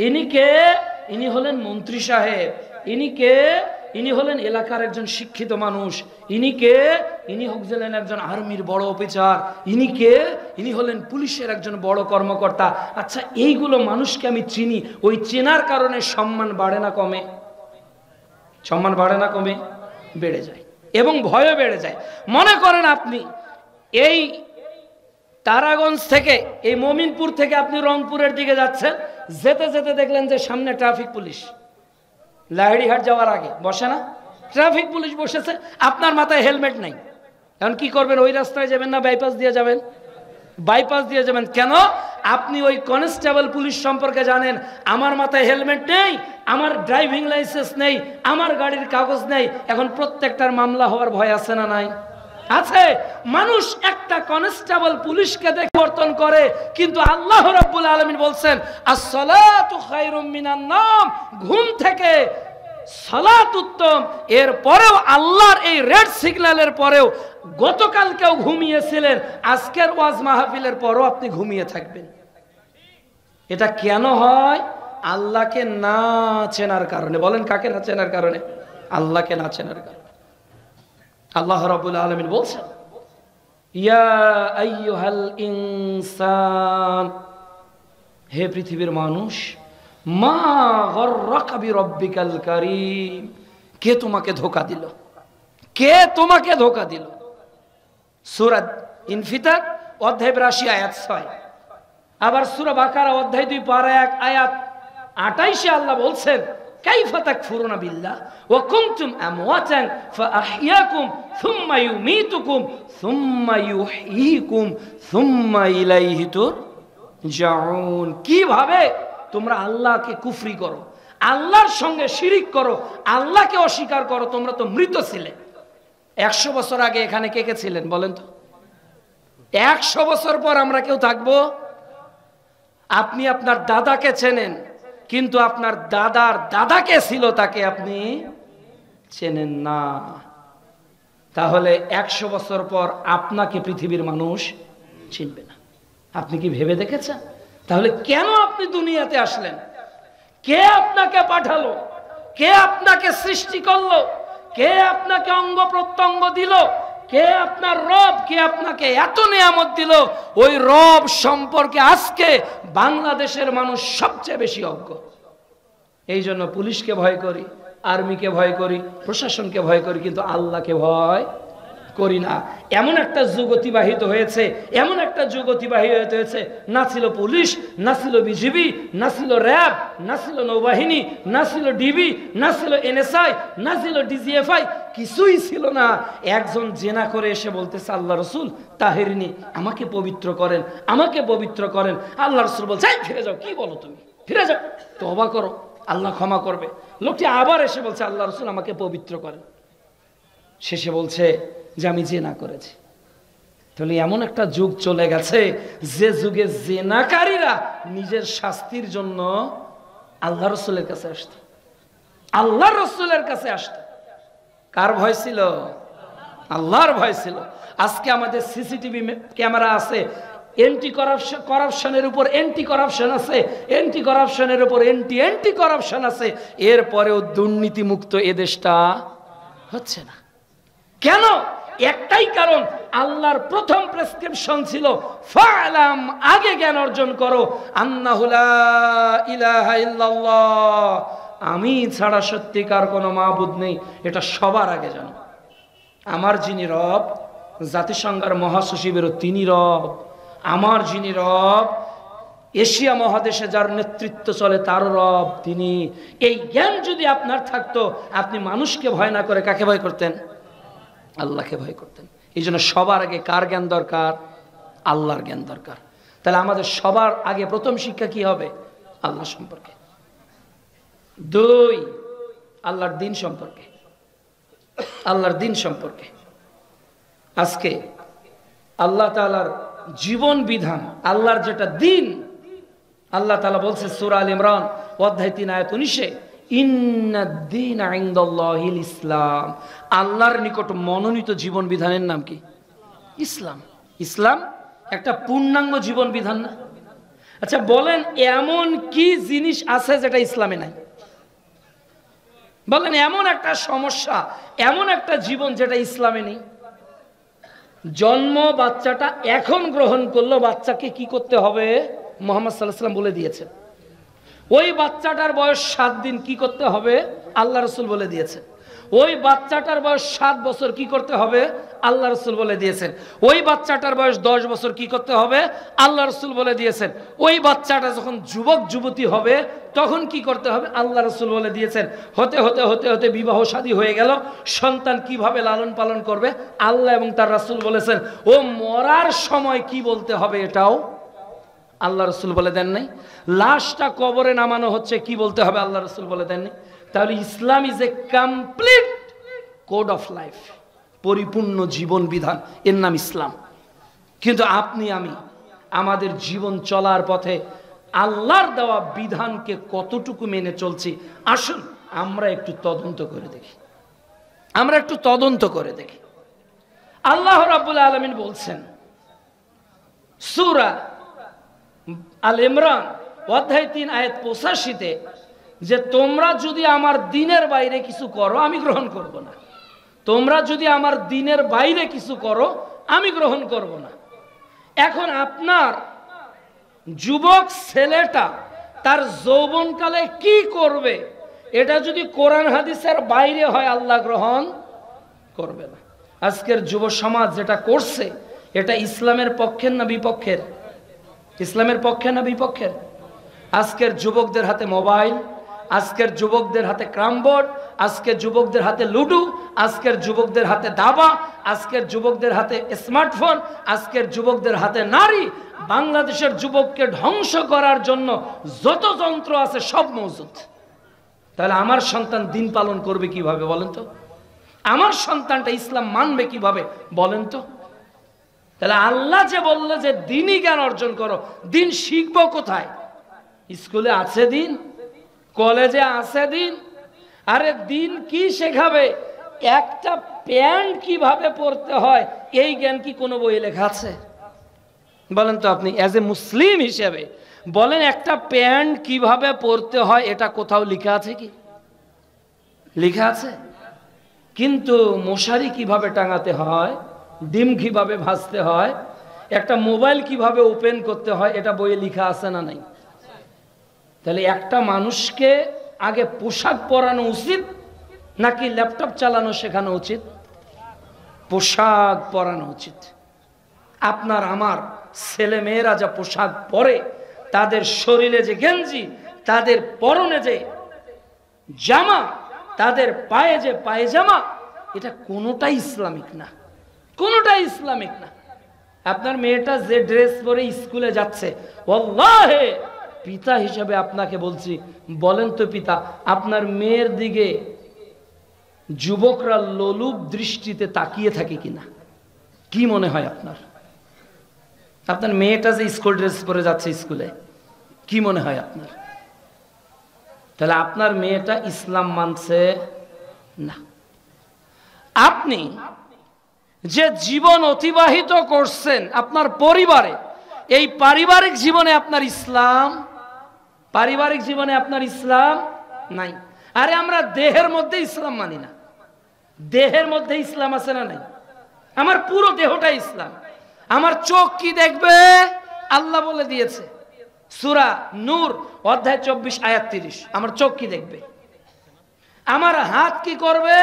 ইনি কে? ইনি হলেন মন্ত্রী সাহেব। ইনি কে? ইনি হলেন এলাকার একজন শিক্ষিত মানুষ। ইনি কে? ইনি হলেন একজন আর্মির বড় অফিসার। ইনি কে? ইনি হলেন পুলিশের একজন বড় কর্মকর্তা। আচ্ছা, এইগুলো মানুষকে আমি চিনি, ওই চেনার কারণে সম্মান বাড়ে না কমে? সম্মান বাড়ে না কমে? বেড়ে যায়, এবং ভয়ও বেড়ে যায়। মনে করেন আপনি এই তারাগঞ্জ থেকে, এই মমিনপুর থেকে আপনি রংপুরের দিকে যাচ্ছেন, যেতে যেতে দেখলেন যে সামনে ট্রাফিক পুলিশ। লাহিড়িহাট যাওয়ার আগে বসে না ট্রাফিক পুলিশ বসেছে, আপনার মাথায় হেলমেট নাই। এখন কি করবেন? ওই রাস্তায় যাবেন না বাইপাস দিয়ে যাবেন? বাইপাস দিয়ে যাবেন। কেন? আপনি ওই কনস্টেবল পুলিশ সম্পর্কে জানেন, আমার মাথায় হেলমেট নেই, আমার ড্রাইভিং লাইসেন্স নেই, আমার গাড়ির কাগজ নেই। এখন প্রত্যেকটার মামলা হওয়ার ভয় আছে না নাই? আছে। মানুষ একটা কনস্টেবল পুলিশকে দেখে বর্তন করে, কিন্তু আল্লাহ রাব্বুল আলামিন বলছেন as-salatu খায়রুম মিনান নাম, ঘুম থেকে সালাত উত্তম। এর পরেও আল্লাহর এই রেড সিগন্যালের পরেও গতকাল কেউ ঘুমিয়েছিলেন, আজকের ওয়াজ মাহফিলের পরও আপনি ঘুমিয়ে থাকবেন। এটা কেন হয়? আল্লাহকে না চেনার কারণে। বলেন কাকে না চেনার কারণে? আল্লাহকে না চেনার কারণে। আল্লাহ রাব্বুল আলামিন বলছেন ইয়া আইয়ুহাল ইনসান, হে পৃথিবীর মানুষ, মা গররাকা বিরব্বিকাল কারীম, কে তোমাকে ধোঁকা দিল? কে তোমাকে ধোঁকা দিল? সূরা ইনফিতার অধ্যায় ৮২ আয়াত ৬। আবার সূরা বাকারা অধ্যায় ২ পারা ১ আয়াত ২৮ আল্লাহ বলছেন কাইফা তাকফুরুনা বিল্লাহ ওয়া কুনতুম আমওয়াতান ফাআহইয়াকুম সুম্মা ইউমীতুকুম সুম্মা ইউহয়ীকুম সুম্মা ইলাইহি তুরজাউন। কিভাবে তোমরা আল্লাহকে কুফরি করো, আল্লাহর সঙ্গে শিরিক করো, আল্লাহকে অস্বীকার করো? তোমরা তো মৃত ছিলে। ১০০ বছর আগে এখানে কে কে ছিলেন বলেন তো? ১০০ বছর পর আমরা কেউ থাকবো? আপনি আপনার দাদাকে চেনেন, কিন্তু আপনার দাদার দাদাকে ছিল তাকে আপনি চেনেন না। তাহলে ১০০ বছর পর আপনাকে পৃথিবীর মানুষ চিনবে না। আপনি কি ভেবে দেখেছেন? তাহলে কেন আপনি দুনিয়াতে আসলেন? কে আপনাকে পাঠালো? কে আপনাকে সৃষ্টি করলো? কে আপনাকে অঙ্গ প্রত্যঙ্গ দিল? কে আপনার রব? কে আপনাকে এত নিয়ামত দিল? ওই রব সম্পর্কে আজকে বাংলাদেশের মানুষ সবচেয়ে বেশি অজ্ঞ। এই জন্য পুলিশকে ভয় করি, আর্মিকে ভয় করি, প্রশাসনকে ভয় করি, কিন্তু আল্লাহকে ভয় করি না। এমন একটা যুগ অতিবাহিত হয়েছে, এমন একটা যুগ অতিবাহিত হয়েছে, না ছিল পুলিশ, না ছিল বিজিবি, না ছিল র্যাব, না ছিল নৌবাহিনী, না ছিল ডিবি, না ছিল এনএসআই, না ছিল ডিজিএফআই, কিছুই ছিল না। একজন জেনা করে এসে বলতেছে আল্লাহ রসুল তাহেরিনী আমাকে পবিত্র করেন, আমাকে পবিত্র করেন। আল্লাহ রসুল বলছে ফিরে যাও। কি বলো তুমি? ফিরে যাও, তওবা করো, আল্লাহ ক্ষমা করবে। লোকটি আবার এসে বলছে আল্লাহ রসুল আমাকে পবিত্র করেন। শেষে বলছে যে আমি জেনা করেছি। তাহলে এমন একটা যুগ চলে গেছে যে যুগে জেনাকারীরা নিজের শাস্তির জন্য আল্লাহ রসুলের কাছে আসত, আল্লাহ রসুলের কাছে আসত। কার ভয় ছিল? আল্লাহর ভয় ছিল। আজকে আমাদের সিসিটিভি ক্যামেরা আছে, এন্টি করাপশনের উপর এন্টি করাপশন আছে, এন্টি করাপশনের উপর এন্টি করাপশন আছে, এরপরেও দুর্নীতি মুক্ত এ দেশটা হচ্ছে না। কেন? একটাই কারণ, আল্লাহর প্রথম প্রেসক্রিপশন ছিল ফা'লাম, আগে জ্ঞান অর্জন করো, আন্নাহু লা ইলাহা ইল্লাল্লাহ, আমি ছাড়া সত্যিকার কোনো মাবুদ নেই, এটা সবার আগে জানো। আমার যিনি রব, জাতিসংঘের মহাসচিবেরও তিনি রব। আমার যিনি রব, এশিয়া মহাদেশে যার নেতৃত্ব চলে তার রব তিনি। এই জ্ঞান যদি আপনার থাকতো, আপনি মানুষকে ভয় না করে কাকে ভয় করতেন? আল্লাহকে ভয় করতেন। এই জন্য সবার আগে কার জ্ঞান দরকার? আল্লাহর জ্ঞান দরকার। তাহলে আমাদের সবার আগে প্রথম শিক্ষা কি হবে? আল্লাহ সম্পর্কে। ২, আল্লাহর দিন সম্পর্কে। আল্লাহর দিন সম্পর্কে। আজকে আল্লাহ তাআলার জীবন বিধান, আল্লাহর যেটা দিন, আল্লাহ তাআলা বলছে সূরা আল ইমরান অধ্যায় ৩ আয়াত ১৯-এ, ইন্নাদ-দীনা ইনদাল্লাহিল ইসলাম, আল্লাহর নিকট মনোনীত জীবন বিধানের নাম কি? ইসলাম। ইসলাম একটা পূর্ণাঙ্গ জীবন বিধান না? আচ্ছা বলেন, এমন কি জিনিস আছে যেটা ইসলামে নাই? বলেন এমন একটা সমস্যা, এমন একটা জীবন যেটা ইসলামে নেই। জন্ম বাচ্চাটা এখন গ্রহণ করলো, বাচ্চাকে কি করতে হবে মুহাম্মদ সাল্লাল্লাহু আলাইহি ওয়াসাল্লাম বলে দিয়েছেন। ওই বাচ্চাটার বয়স 7 দিন কি করতে হবে আল্লাহ রাসূল বলে দিয়েছেন। ওই বাচ্চাটার বয়স 7 বছর কি করতে হবে আল্লাহ রাসূল বলে দিয়েছেন। ওই বাচ্চাটার বয়স 10 বছর কি করতে হবে আল্লাহ রাসূল বলে দিয়েছেন। ওই বাচ্চাটা যখন যুবক যুবতী হবে তখন কি করতে হবে আল্লাহ রাসূল বলে দিয়েছেন। হতে হতে হতে হতে বিবাহ শাদী হয়ে গেল, সন্তান কিভাবে লালন পালন করবে আল্লাহ এবং তার রাসূল বলেছেন। ও মরার সময় কি বলতে হবে এটাও আল্লাহ রাসূল বলে দেন নাই। লাশটা কবরে নামানো হচ্ছে, কি বলতে হবে আল্লাহ রাসূল বলে দেননি। তাহলে Islam is a complete code of life, পরিপূর্ণ জীবন বিধান, এর নাম ইসলাম। কিন্তু আপনি আমি আমাদের জীবন চলার পথে আল্লাহর দেওয়া বিধানকে কতটুকু মেনে চলছি, আসুন আমরা একটু তদন্ত করে দেখি। আমরা একটু তদন্ত করে দেখি। আল্লাহ রাব্বুল আলামিন বলছেন সূরা আল ইমরান অধ্যায় 3 আয়াত 85-তে যে তোমরা যদি আমার দ্বীনের বাইরে কিছু করো আমি গ্রহণ করব না। তোমরা যদি আমার দ্বীনের বাইরে কিছু করো আমি গ্রহণ করব না। এখন আপনার যুবক ছেলেটা তার যৌবনকালে কি করবে, এটা যদি কোরআন হাদিসের বাইরে হয় আল্লাহ গ্রহণ করবে না। আজকের যুব সমাজ যেটা করছে এটা ইসলামের পক্ষের না বিপক্ষের? ইসলামের পক্ষে না বিপক্ষের? আজকের যুবকদের হাতে মোবাইল, আজকের যুবকদের হাতে ক্রামবোর্ড, আজকের যুবকদের হাতে লুডু, আজকের যুবকদের হাতে দাবা, আজকের যুবকদের হাতে স্মার্টফোন, আজকের যুবকদের হাতে নারী। বাংলাদেশের যুবককে ধ্বংস করার জন্য যত যন্ত্র আছে সব মজুদ। তাহলে আমার সন্তান দিন পালন করবে কিভাবে বলেন তো? আমার সন্তানটা ইসলাম মানবে কিভাবে বলেন তো? তাহলে আল্লাহ যে বললো যে দিনই জ্ঞান অর্জন করো, দিন শিখবো কোথায়? স্কুলে আছে দিন, কলেজে আছে দিন। আরে দিন কি শেখাবে? একটা প্যান্ট কিভাবে পরতে হয় এই জ্ঞান কি কোনো বইয়ে লেখা আছে বলেন তো? আপনি অ্যাজ এ মুসলিম হিসেবে বলেন একটা প্যান্ট কিভাবে পরতে হয় এটা কোথাও লেখা আছে কি? লেখা আছে? কিন্তু মশারি কিভাবে টাঙাতে হয়, ডিম কিভাবে ভাজতে হয়, একটা মোবাইল কিভাবে ওপেন করতে হয় এটা বইয়ে লেখা আছে না নাই? তাহলে একটা মানুষকে আগে পোশাক পরানো উচিত নাকি ল্যাপটপ চালানো শেখানো উচিত? পোশাক পরানো উচিত। আপনার আমার ছেলে মেয়েরা যা পোশাক পরে, তাদের শরীরে যে গেঞ্জি, তাদের পরনে যে জামা, তাদের পায়ে যে পায়জামা, এটা কোনোটাই ইসলামিক না, কোনোটাই ইসলামিক না। আপনার মেয়েটা যে ড্রেস পরে স্কুলে যাচ্ছে, ওয়াল্লাহি পিতা হিসাবে আপনাকে বলছি, বলেন তো পিতা, আপনার মেয়ের দিকে যুবকরা লোলুপ দৃষ্টিতে তাকিয়ে থাকে কিনা? কি মনে হয় আপনার? আপনার মেয়েটা যে স্কুল ড্রেস পরে যাচ্ছে স্কুলে, কি মনে হয় আপনার? তাহলে আপনার মেয়েটা ইসলাম মানছে না। আপনি যে জীবন অতিবাহিত করছেন আপনার পরিবারে, এই পারিবারিক জীবনে আপনার ইসলাম, পারিবারিক জীবনে আপনার ইসলাম নাই। আরে আমরা দেহের মধ্যে ইসলাম মানি না। দেহের মধ্যে ইসলাম আছে না নাই? আমার পুরো দেহটা ইসলাম। আমার চোখ কি দেখবে আল্লাহ বলে দিয়েছে সূরা নূর অধ্যায় 24 আয়াত 30। আমার চোখ কি দেখবে? আমার হাত কি করবে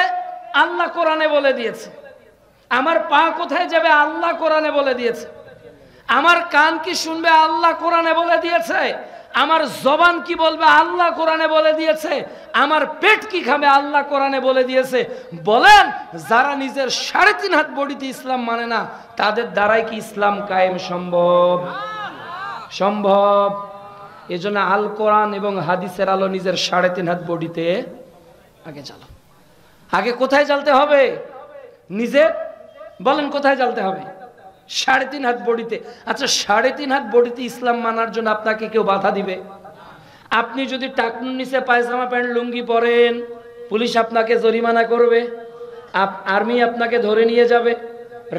আল্লাহ কোরআনে বলে দিয়েছে। আমার পা কোথায় যাবে আল্লাহ কোরআনে বলে দিয়েছে। আমার কান কি শুনবে আল্লাহ কোরআনে বলে দিয়েছে। আমার জবান কি বলবে আল্লাহ কোরআনে বলে দিয়েছে। আমার পেট কি খাবে আল্লাহ কোরআনে বলে দিয়েছে। বলেন যারা নিজের 3.5 হাত বডিতে ইসলাম মানে না, তাদের দ্বারাই কি ইসলাম কায়েম সম্ভব? সম্ভব। এজন্য আল কোরআন এবং হাদিসের আলো নিজের 3.5 হাত বডিতে আগে জ্বালো। আগে কোথায় জ্বালতে হবে? নিজে বলেন কোথায় জ্বালতে হবে? 3.5 হাত বডিতে। আচ্ছা 3.5 হাত বডিতে ইসলাম মানার জন্য আপনাকে কেউ বাধা দিবে? আপনি যদি টাকনুর নিচে পায়জামা প্যান্ট লুঙ্গি পরেন, পুলিশ আপনাকে জরিমানা করবে, আর্মি আপনাকে ধরে নিয়ে যাবে,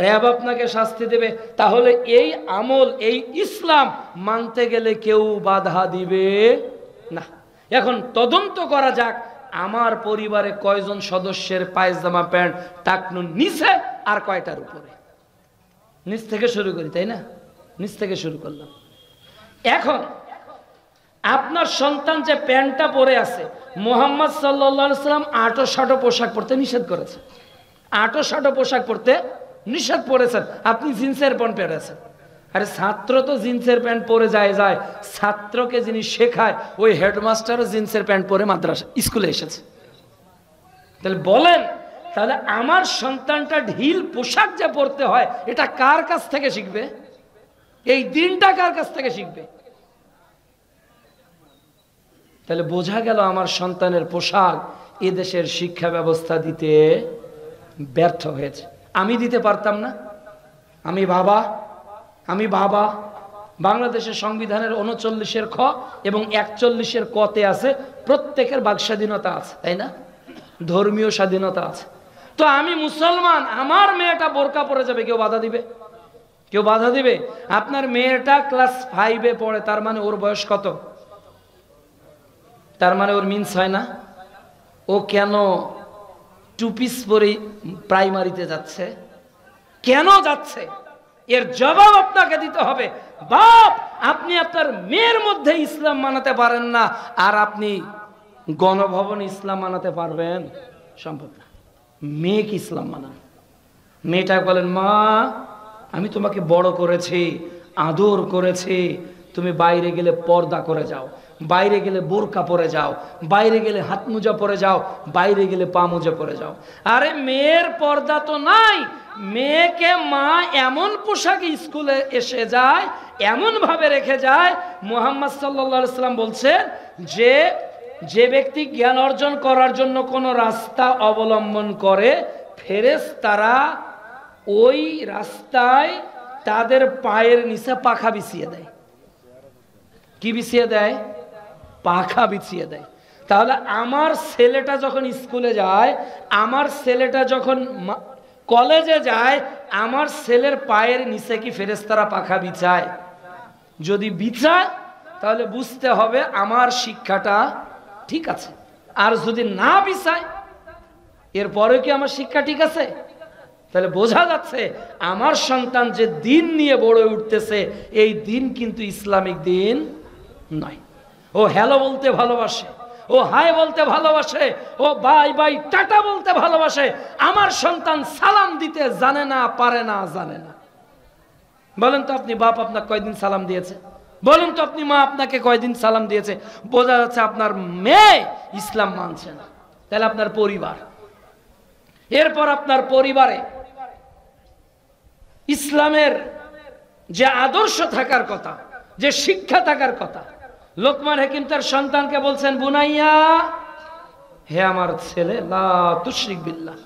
র্যাব আপনাকে শাস্তি দেবে। তাহলে এই আমল, এই ইসলাম মানতে গেলে কেউ বাধা দিবে না। এখন তদন্ত করা যাক আমার পরিবারে কয়জন সদস্যের পায়জামা প্যান্ট টাকনুর নিচে আর কয়টার উপরে? নিচ থেকে শুরু করি, তাই না? নিচ থেকে শুরু করলাম। এখন আপনার সন্তান যে প্যান্টটা পরে আছে, মুহাম্মদ সাল্লাল্লাহু আলাইহি সাল্লাম আটো শাটো পোশাক পরতে নিষেধ করেছে। আটো শাটো পোশাক পরতে নিষেধ করেছেন। আপনি জিন্সের প্যান্ট পরেছেন। আরে ছাত্র তো জিন্সের প্যান্ট পরে যায়, ছাত্রকে যিনি শেখায় ওই হেডমাস্টারও জিন্সের প্যান্ট পরে মাদ্রাসা স্কুলে এসেছে। তাহলে বলেন, তাহলে আমার সন্তানটা ঢিল পোশাক যে পরতে হয় এটা কার কাছ থেকে শিখবে? এই দিনটা কার কাছ থেকে শিখবে? তাহলে বোঝা গেল আমার সন্তানের পোশাক এদেশের শিক্ষা ব্যবস্থা দিতে ব্যর্থ হয়েছে। আমি দিতে পারতাম না? আমি বাবা বাংলাদেশের সংবিধানের 39-এর খ এবং 41-এর কতে আছে প্রত্যেকের বাক স্বাধীনতা আছে, তাই না? ধর্মীয় স্বাধীনতা আছে। তো আমি মুসলমান, আমার মেয়েটা বোরকা পরে যাবে, কেউ বাধা দিবে? কেউ বাধা দিবে? আপনার মেয়েটা ক্লাস 5-এ পড়ে, তার মানে ওর বয়স কত? তার মানে ওর মিন্স হয় না? ও কেন 2 পিস পরে প্রাইমারিতে যাচ্ছে? কেন যাচ্ছে? এর জবাব আপনাকে দিতে হবে। বাপ, আপনি আপনার মেয়ের মধ্যে ইসলাম মানাতে পারেন না, আর আপনি গণভবনে ইসলাম মানাতে পারবেন? সম্ভব না। মেয়েকে ইসলাম মানান। মেয়েটা বলেন, মা আমি তোমাকে বড় করেছি, আদর করেছি, তুমি বাইরে গেলে পর্দা করে যাও, বাইরে গেলে বোরকা পরে যাও, বাইরে গেলে হাত মোজা পরে যাও, বাইরে গেলে পা মোজা পরে যাও। আরে মেয়ের পর্দা তো নাই, মেয়েকে মা এমন পোশাকে স্কুলে এসে যায়, এমন ভাবে রেখে যায়। মুহাম্মদ সাল্লাল্লাহু আলাইহি সাল্লাম বলছেন যে ব্যক্তি জ্ঞান অর্জন করার জন্য কোনো রাস্তা অবলম্বন করে, ফেরেশতারা ওই রাস্তায় তাদের পায়ের নিচে পাখা বিছিয়ে দেয়। কি বিছিয়ে দেয়? পাখা বিছিয়ে দেয়। তাহলে আমার ছেলেটা যখন স্কুলে যায়, আমার ছেলেটা যখন কলেজে যায়, আমার ছেলের পায়ের নিচে কি ফেরেশতারা পাখা বিছায়? যদি বিছায় তাহলে বুঝতে হবে আমার শিক্ষাটা ঠিক আছে। আর যদি না বিছায়, এরপরে কি আমার শিক্ষা ঠিক আছে? তাহলে বোঝা যাচ্ছে আমার সন্তান যে দিন নিয়ে বড় উঠতেছে, এই দিন কিন্তু ইসলামিক দিন নয়। ও হ্যালো বলতে ভালোবাসে, ও হাই বলতে ভালোবাসে, ও বাই বাই টাটা বলতে ভালোবাসে। আমার সন্তান সালাম দিতে জানে না, পারে না, জানে না। বলেন তো আপনি বাপ আপনাকে কয়দিন সালাম দিয়েছে? বলুন তো আপনি মা আপনাকে কয়দিন সালাম দিয়েছে? বোঝা যাচ্ছে আপনার মেয়ে ইসলাম মানছে না। তাহলে আপনার পরিবার, এরপর আপনার পরিবারে ইসলামের যে আদর্শ থাকার কথা, যে শিক্ষা থাকার কথা, লোকমান হাকিম তার সন্তানকে বলছেন, বুনাইয়া, হে আমার ছেলে, লা তুশরিক বিল্লাহ,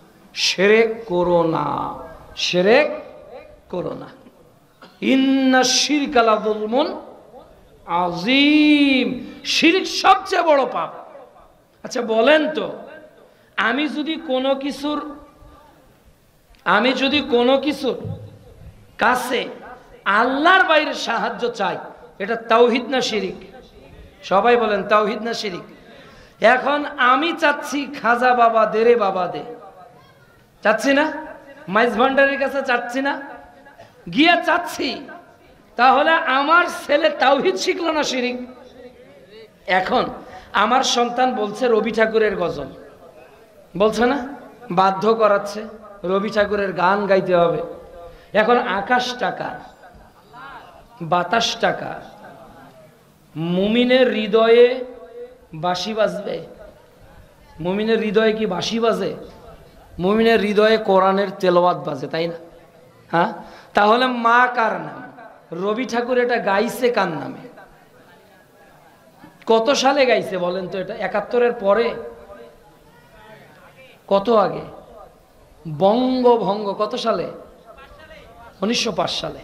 শিরক করো না, শিরক করো না, ইন্না শিরকা লাযুলমুন আযীম, শিরক সবচেয়ে বড় পাপ। আচ্ছা বলেন তো, আমি যদি কোনো কিছুর কাছে আল্লাহর বাইরে সাহায্য চাই, এটা তাওহীদ না শিরিক? সবাই বলেন তাওহীদ না শিরিক? এখন আমি চাচ্ছি খাজা বাবা দে রে বাবা দে, চাচ্ছি না? মাইজ ভান্ডারের কাছে চাচ্ছি না? গিয়ে চাচ্ছি, তাহলে আমার ছেলে তাওহীদ শিখলো না শিরিক? এখন আমার সন্তান বলছে রবি ঠাকুরের গজল, বলছে না? বাধ্য করাচ্ছে রবি ঠাকুরের গান গাইতে হবে। এখন আকাশ টাকা, বাতাস টাকা, মুমিনের হৃদয়ে বাঁশি বাজবে? মুমিনের হৃদয়ে কি বাঁশি বাজে? মুমিনের হৃদয়ে কোরআনের তেলাওয়াত বাজে, তাই না? হ্যাঁ, তাহলে মা কার নাম? রবি ঠাকুর এটা গাইছে কার নামে? কত সালে গাইছে বলেন তো? এটা ৭১-এর পরে? কত আগে? বঙ্গভঙ্গ কত সালে? ১৯০৫ সালে।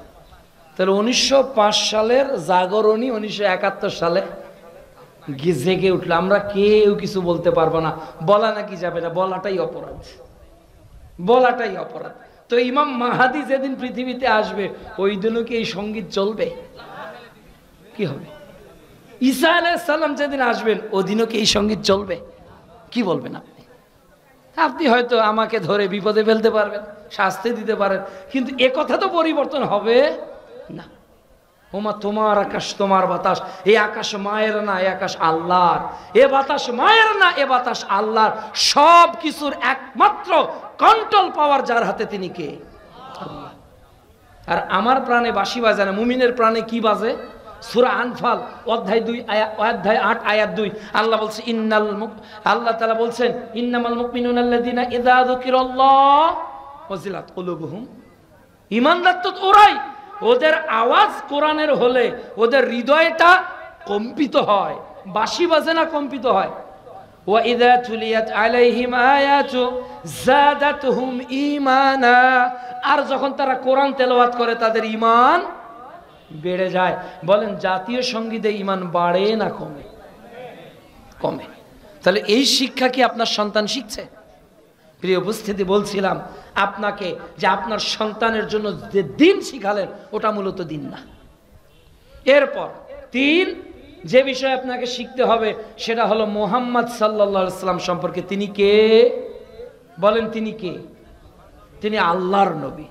তাহলে ১৯০৫ সালের জাগরণী ১৯৭১ সালে জেগে উঠলো। আমরা কেউ কিছু বলতে পারবো না, বলা নাকি যাবে না, বলাটাই অপরাধ, বলাটাই অপরাধ। তো ইমাম মাহাদি যেদিন পৃথিবীতে আসবে, ওই দিনও কি এই সঙ্গীত চলবে? কি হবে? ঈসা আলাইহিস সালাম যেদিন আসবেন, ওই দিনও কি এই সঙ্গীত চলবে? কি বলবেন আপনি? আপনি হয়তো আমাকে ধরে বিপদে ফেলতে পারবেন, শাস্তি দিতে পারেন, কিন্তু এ কথা তো পরিবর্তন হবে না। ওমা তোমার আকাশ তোমার বাতাস, এই আকাশ মায়ের না, এই আকাশ আল্লাহর, এ বাতাস মায়ের না, এ বাতাস আল্লাহর। সব কিছুর একমাত্র কন্ট্রোল পাওয়ার যার হাতে তিনি কে? আল্লাহ। আর আমার প্রাণে বাঁশি বাজে না, মুমিনের প্রাণে কি বাজে? সূরা আনফাল অধ্যায় 8 আয়াত 2 আল্লাহ বলছে আল্লাহ তাআলা বলছেন ইন্নামাল মুমিনুনা আল্লাযীনা ইযা যুকিরাল্লাহ ওয়াজিলাত কুলুবুহুম। ঈমানদার তো ওরাই, ওদের আওয়াজ কোরআনের হলে ওদের হৃদয়টা কম্পিত হয়। বাঁশি বাজে না, কম্পিত হয়। ওয়া ইযা তুলিয়াত আলাইহিম আয়াতু যাদাতহুম ঈমানা, আর যখন তারা কোরআন তেলাওয়াত করে তাদের ঈমান বেড়ে যায়। বলেন জাতীয় সঙ্গীতে ঈমান বাড়ে না কমে? কমে। তাহলে এই শিক্ষা কি আপনার সন্তান শিখছে? প্রিয় উপস্থিতি, বলছিলাম আপনাকে যে আপনার সন্তানের জন্য যে দিন শিখালেন ওটা মূলত দিন না। এরপর 3 যে বিষয় আপনাকে শিখতে হবে সেটা হলো মুহাম্মদ সাল্লাল্লাহু আলাইহি সাল্লাম সম্পর্কে। তিনি কে? বলেন তিনি কে? তিনি আল্লাহর নবী।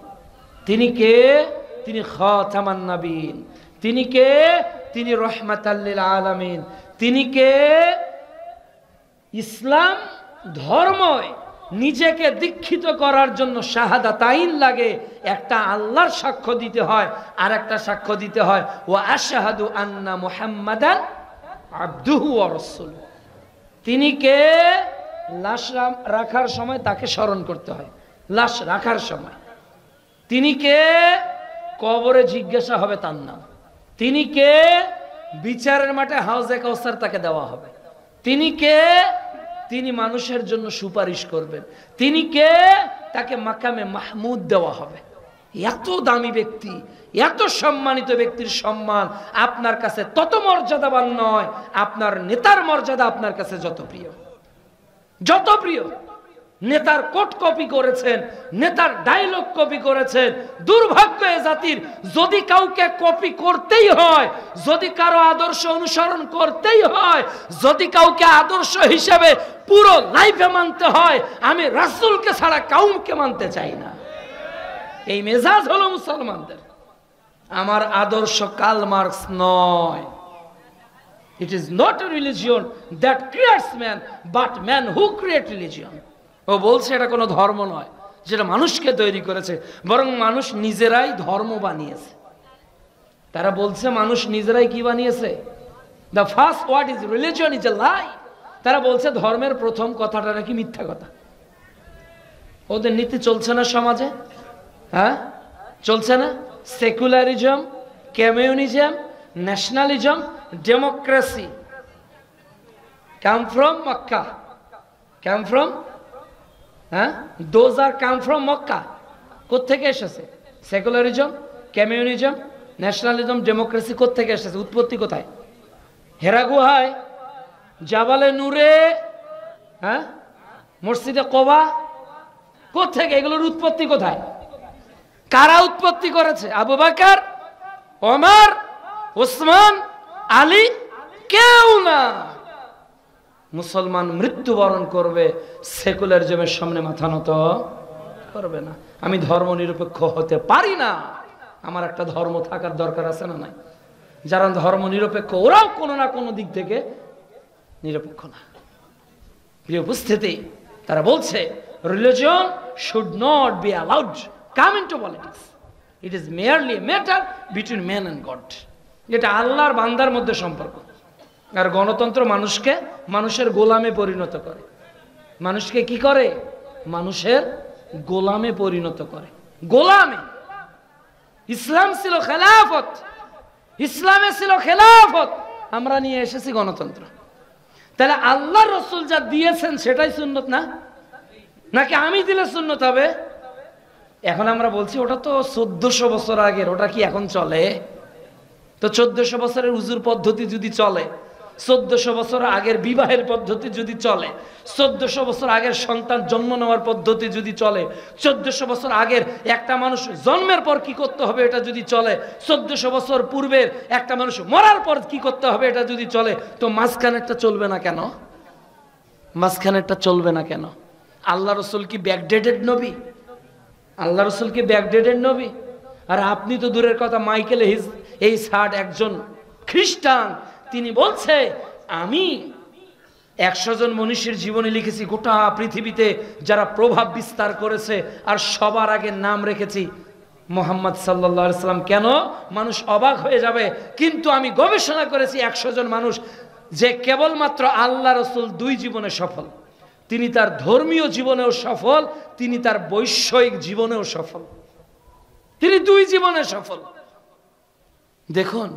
তিনি কে? তিনি খাতামান নবীন। তিনি কে? তিনি রাহমাতাল লিল আলামিন। তিনি কে? ইসলাম ধর্মে নিজেকে দীক্ষিত করার জন্য শাহাদাতাইন লাগে। একটা আল্লাহর সাক্ষ্য দিতে হয়, আর একটা সাক্ষ্য দিতে হয় ওয়া আশহাদু আন্না মুহাম্মাদান আবদুহু ওয়া রাসূলুহু। তিনি কে? লাশ রাখার সময় তাকে স্মরণ করতে হয়, লাশ রাখার সময়। তিনি কে? কবরে জিজ্ঞাসা হবে তার নাম। তিনি কে? বিচারের মাঠে হাউজে কাউসার তাকে দেওয়া হবে। তিনি কে? তিনি মানুষের জন্য সুপারিশ করবেন। তিনি কে? তাকে মাকামে মাহমুদ দেওয়া হবে। এত দামি ব্যক্তি, এত সম্মানিত ব্যক্তির সম্মান আপনার কাছে তত মর্যাদাবান নয়। আপনার নেতার মর্যাদা আপনার কাছে যত প্রিয়, যত প্রিয়। নেতার কোট কপি করেছেন, নেতার ডায়লগ কপি করেছেন। দুর্ভাগ্য এ জাতির, যদি কাউকে কপি করতেই হয়, যদি কারো আদর্শ অনুসরণ করতেই হয়, যদি কাউকে আদর্শ হিসেবে পুরো লাইফে মানতে হয়, আমি রাসূলকে ছাড়া কাউকে মানতে চাই না। এই মেজাজ হলো মুসলমানদের। আমার আদর্শ কার্ল মার্কস নয়। It is not a religion that creates man, but man who create religion. ও বলছে এটা কোনো ধর্ম নয় যেটা মানুষকে তৈরি করেছে, বরং মানুষ নিজেরাই ধর্ম বানিয়েছে। তারা বলছে মানুষ নিজেরাই কি বানিয়েছে? The first word is religion is a lie. তারা বলছে ধর্মের প্রথম কথাটা নাকি মিথ্যা কথা। ওদের নীতি চলছে না সমাজে, হ্যাঁ চলছে না? Secularism, communism, nationalism, democracy come from Makkah, come from those are come from Makkah. কোত্থেকে এসেছে? সেকুলারিজম, কমিউনিজম, ন্যাশনালিজম, ডেমোক্রেসি কোত্থেকে এসেছে? উৎপত্তি কোথায়? হেরা গুহায়, জাবালে নূরে, মসজিদে কোবা? কোত্থেকে? এগুলোর উৎপত্তি কোথায়? কারা উৎপত্তি করেছে? আবু বকর, ওমর, ওসমান, আলী? কেউ না। মুসলমান মৃত্যুবরণ করবে, সেকুলারিজমের সামনে মাথা নত করবে না। আমি ধর্ম নিরপেক্ষ হতে পারি না। আমার একটা ধর্ম থাকার দরকার আছে না নাই? যারা ধর্ম নিরপেক্ষ ওরাও কোনো না কোনো দিক থেকে নিরপেক্ষ না। প্রিয় উপস্থিতি, তারা বলছে religion should not be allowed come into politics. It is merely a matter between man and God. এটা আল্লাহর বান্দার মধ্যে সম্পর্ক। আর গণতন্ত্র মানুষকে মানুষের গোলামে পরিণত করে। মানুষকে কি করে? মানুষের গোলামে পরিণত করে। গোলামে। ইসলাম ছিল খেলাফত, ইসলামে ছিল খেলাফত, আমরা নিয়ে এসেছি গণতন্ত্র। তাহলে আল্লাহ রসুল যা দিয়েছেন সেটাই সুন্নত না? নাকি আমি দিলে সুন্নত হবে? এখন আমরা বলছি ওটা তো 1400 বছর আগের, ওটা কি এখন চলে? তো 1400 বছরের হুজুর পদ্ধতি যদি চলে, 1400 বছর আগের বিবাহের পদ্ধতি যদি চলে, 1400 বছর আগের সন্তান জন্ম নেওয়ার পদ্ধতি যদি চলে, 1400 বছর আগের একটা মানুষ জন্মের পর কি করতে হবে এটা যদি চলে, 1400 বছর পূর্বের একটা মানুষ মরার পর কি করতে হবে এটা যদি চলে, তো মাঝখানেরটা চলবে না কেন? মাঝখানেরটা চলবে না কেন? আল্লাহ রসুল কি ব্যাকডেটেড নবী? আল্লাহ রসুল কি ব্যাকডেটেড নবী? আর আপনি তো দূরের কথা, মাইকেল এই সার্ট একজন খ্রিস্টান, তিনি বলছে আমি 100 জন মনীষীর জীবনী লিখেছি গোটা পৃথিবীতে যারা প্রভাব বিস্তার করেছে, আর সবার আগে নাম রেখেছি মোহাম্মদ সাল্লাল্লাহু আলাইহি সাল্লাম। কেন? মানুষ অবাক হয়ে যাবে, কিন্তু আমি গবেষণা করেছি 100 জন মানুষ যে কেবলমাত্র আল্লাহ রসুল 2 জীবনে সফল। তিনি তার ধর্মীয় জীবনেও সফল, তিনি তার বৈষয়িক জীবনেও সফল, তিনি 2 জীবনে সফল। দেখুন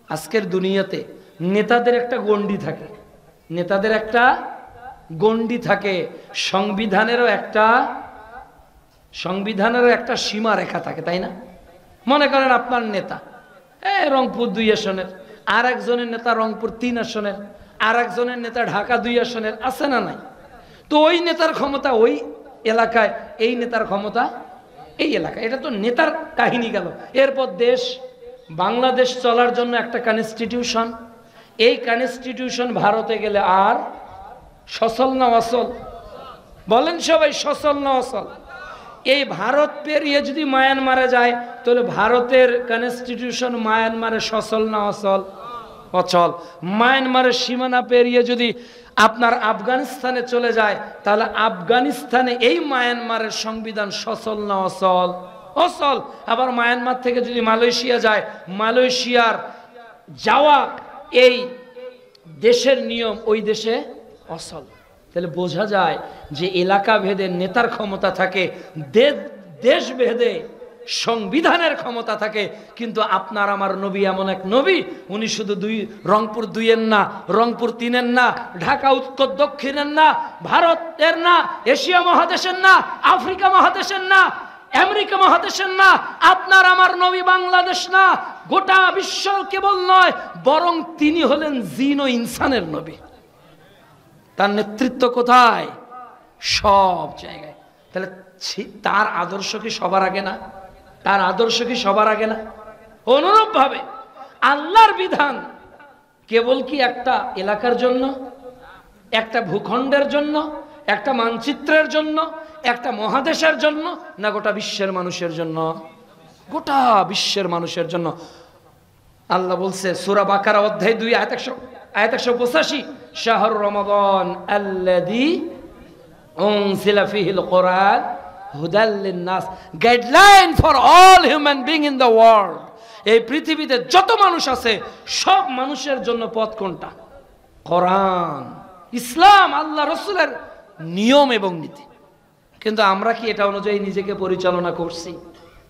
আজকের দুনিয়াতে নেতাদের একটা গণ্ডি থাকে, নেতাদের একটা গণ্ডি থাকে, সংবিধানেরও একটা সীমা রেখা থাকে, তাই না? মনে করেন আপনার নেতা রংপুর 2 আসনের, আর একজনের নেতা রংপুর 3 আসনের, আর একজনের নেতা ঢাকা 2 আসনের, আছে না নাই? তো ওই নেতার ক্ষমতা ওই এলাকায়, এই নেতার ক্ষমতা এই এলাকায়, এটা তো নেতার কাহিনী গেল। এরপর দেশ বাংলাদেশ চলার জন্য একটা কনস্টিটিউশন, এই কনস্টিটিউশন ভারতে গেলে আর সচল না অচল? বলেন সবাই, সচল না অচল? এই ভারত পেরিয়ে যদি মায়ানমারে যায়, তাহলে ভারতের কনস্টিটিউশন মায়ানমারে সচল না অচল? অচল। মায়ানমারের সীমানা পেরিয়ে যদি আপনার আফগানিস্তানে চলে যায়, তাহলে আফগানিস্তানে এই মায়ানমারের সংবিধান সচল না অচল? অচল। আবার মায়ানমার থেকে যদি মালয়েশিয়া যায়, মালয়েশিয়ার যাওয়া এই দেশের নিয়ম ওই দেশে অচল। তাহলে বোঝা যায় যে এলাকা ভেদে নেতার ক্ষমতা থাকে, দেশ ভেদে সংবিধানের ক্ষমতা থাকে। কিন্তু আপনার আমার নবী এমন এক নবী, উনি শুধু রংপুর 2-এর না, রংপুর 3-এর না, ঢাকা উত্তর দক্ষিণের না, ভারতের না, এশিয়া মহাদেশের না, আফ্রিকা মহাদেশের না, আমেরিকা মহাদেশের না, আপনার আমার নবী বাংলাদেশ না, গোটা বিশ্ব কেবল নয়, বরং তিনি হলেন জিন ও ইনসানের নবী। তার নেতৃত্ব কোথায়? সব জায়গায়। তাহলে তার আদর্শ কি সবার আগে না? তার আদর্শ কি সবার আগে না? অনুরূপ ভাবে আল্লাহর বিধান কেবল কি একটা এলাকার জন্য, একটা ভূখণ্ডের জন্য, একটা মানচিত্রের জন্য, একটা মহাদেশের জন্য, না গোটা বিশ্বের মানুষের জন্য? গোটা বিশ্বের মানুষের জন্য। আল্লাহ বলছে সূরা বাকারা অধ্যায় 2 আয়াত 185, শাহরু রমাদান আল্লাযী উনজিলা ফীহিল কুরআন হুদাল লিন-নাস, guideline for all human being in the world. এই পৃথিবীতে যত মানুষ আছে সব মানুষের জন্য পথ কোনটা? কোরআন, ইসলাম, আল্লাহ রসুলের নিয়ম এবং নীতি। কিন্তু আমরা কি এটা অনুযায়ী নিজেকে পরিচালনা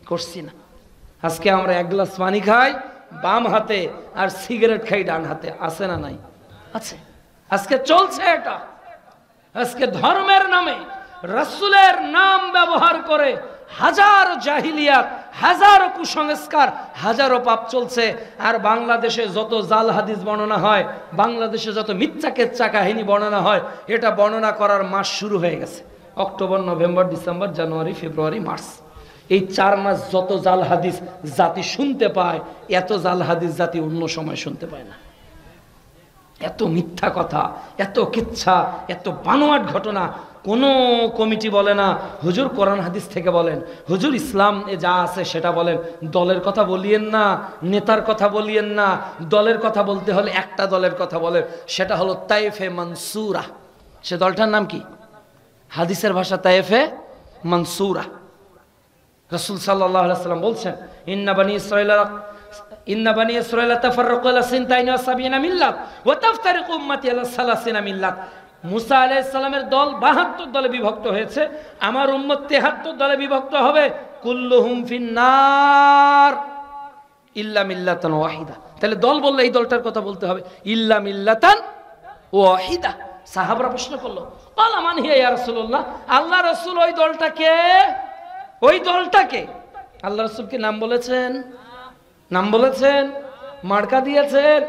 করছি না? আজকে আমরা 1 গ্লাস পানি খাই বাম হাতে আর সিগারেট খাই ডান হাতে, আছে না নাই? আছে। আজকে চলছে এটা। আজকে ধর্মের নামে রাসূলের নাম ব্যবহার করে হাজারো জাহিলিয়াত, হাজারো কুসংস্কার, হাজারো পাপ চলছে। আর বাংলাদেশে যত জাল হাদিস বর্ণনা হয়, বাংলাদেশে যত মিথ্যা কেচ্ছা কাহিনী বর্ণনা হয়, এটা বর্ণনা করার মাস শুরু হয়ে গেছে। অক্টোবর, নভেম্বর, ডিসেম্বর, জানুয়ারি, ফেব্রুয়ারি, মার্চ, এই 4 মাস যত জাল হাদিস জাতি শুনতে পায়, এত জাল হাদিস জাতি অন্য সময় শুনতে পায় না। এত মিথ্যা কথা, এত কিচ্ছা, এত বানোয়াট ঘটনা। কোনো কমিটি বলে না হুজুর কোরআন হাদিস থেকে বলেন, হুজুর ইসলাম এ যা আছে সেটা বলেন। দলের কথা বলিয়েন না, নেতার কথা বলিয়েন না। দলের কথা বলতে হলে একটা দলের কথা বলেন, সেটা হলো তায়েফে মানসুরা। সে দলটার নাম কি? হাদিসের ভাষা তায়েফে মানসুরা। রাসূল সাল্লাল্লাহু আলাইহি ওয়াসাল্লাম বলছেন, ইন্না বানি ইসরাঈলা তাফাররাকু আলা 72 মিল্লাত ওয়া তাফতারিকু উম্মতি আলা 30 মিল্লাত। মুসা আলাইহিস সালামের দল 72 দলে বিভক্ত হয়েছে, আমার উম্মত 73 দলে বিভক্ত হবে। কুল্লুহুম ফিন্নার ইল্লা মিল্লাতান ওয়াহিদা। তাহলে দল বললে এই দলটার কথা বলতে হবে, ইল্লা মিল্লাতান ওয়াহিদা। সাহাবারা প্রশ্ন করলো, ক্বালা মান হিয়া ইয়া রাসূলুল্লাহ, আল্লাহ রাসূল ওই দলটাকে, ওই দলটাকে আল্লাহ রাসূলকে নাম বলেছেন? নাম বলেছেন? মার্কা দিয়েছেন?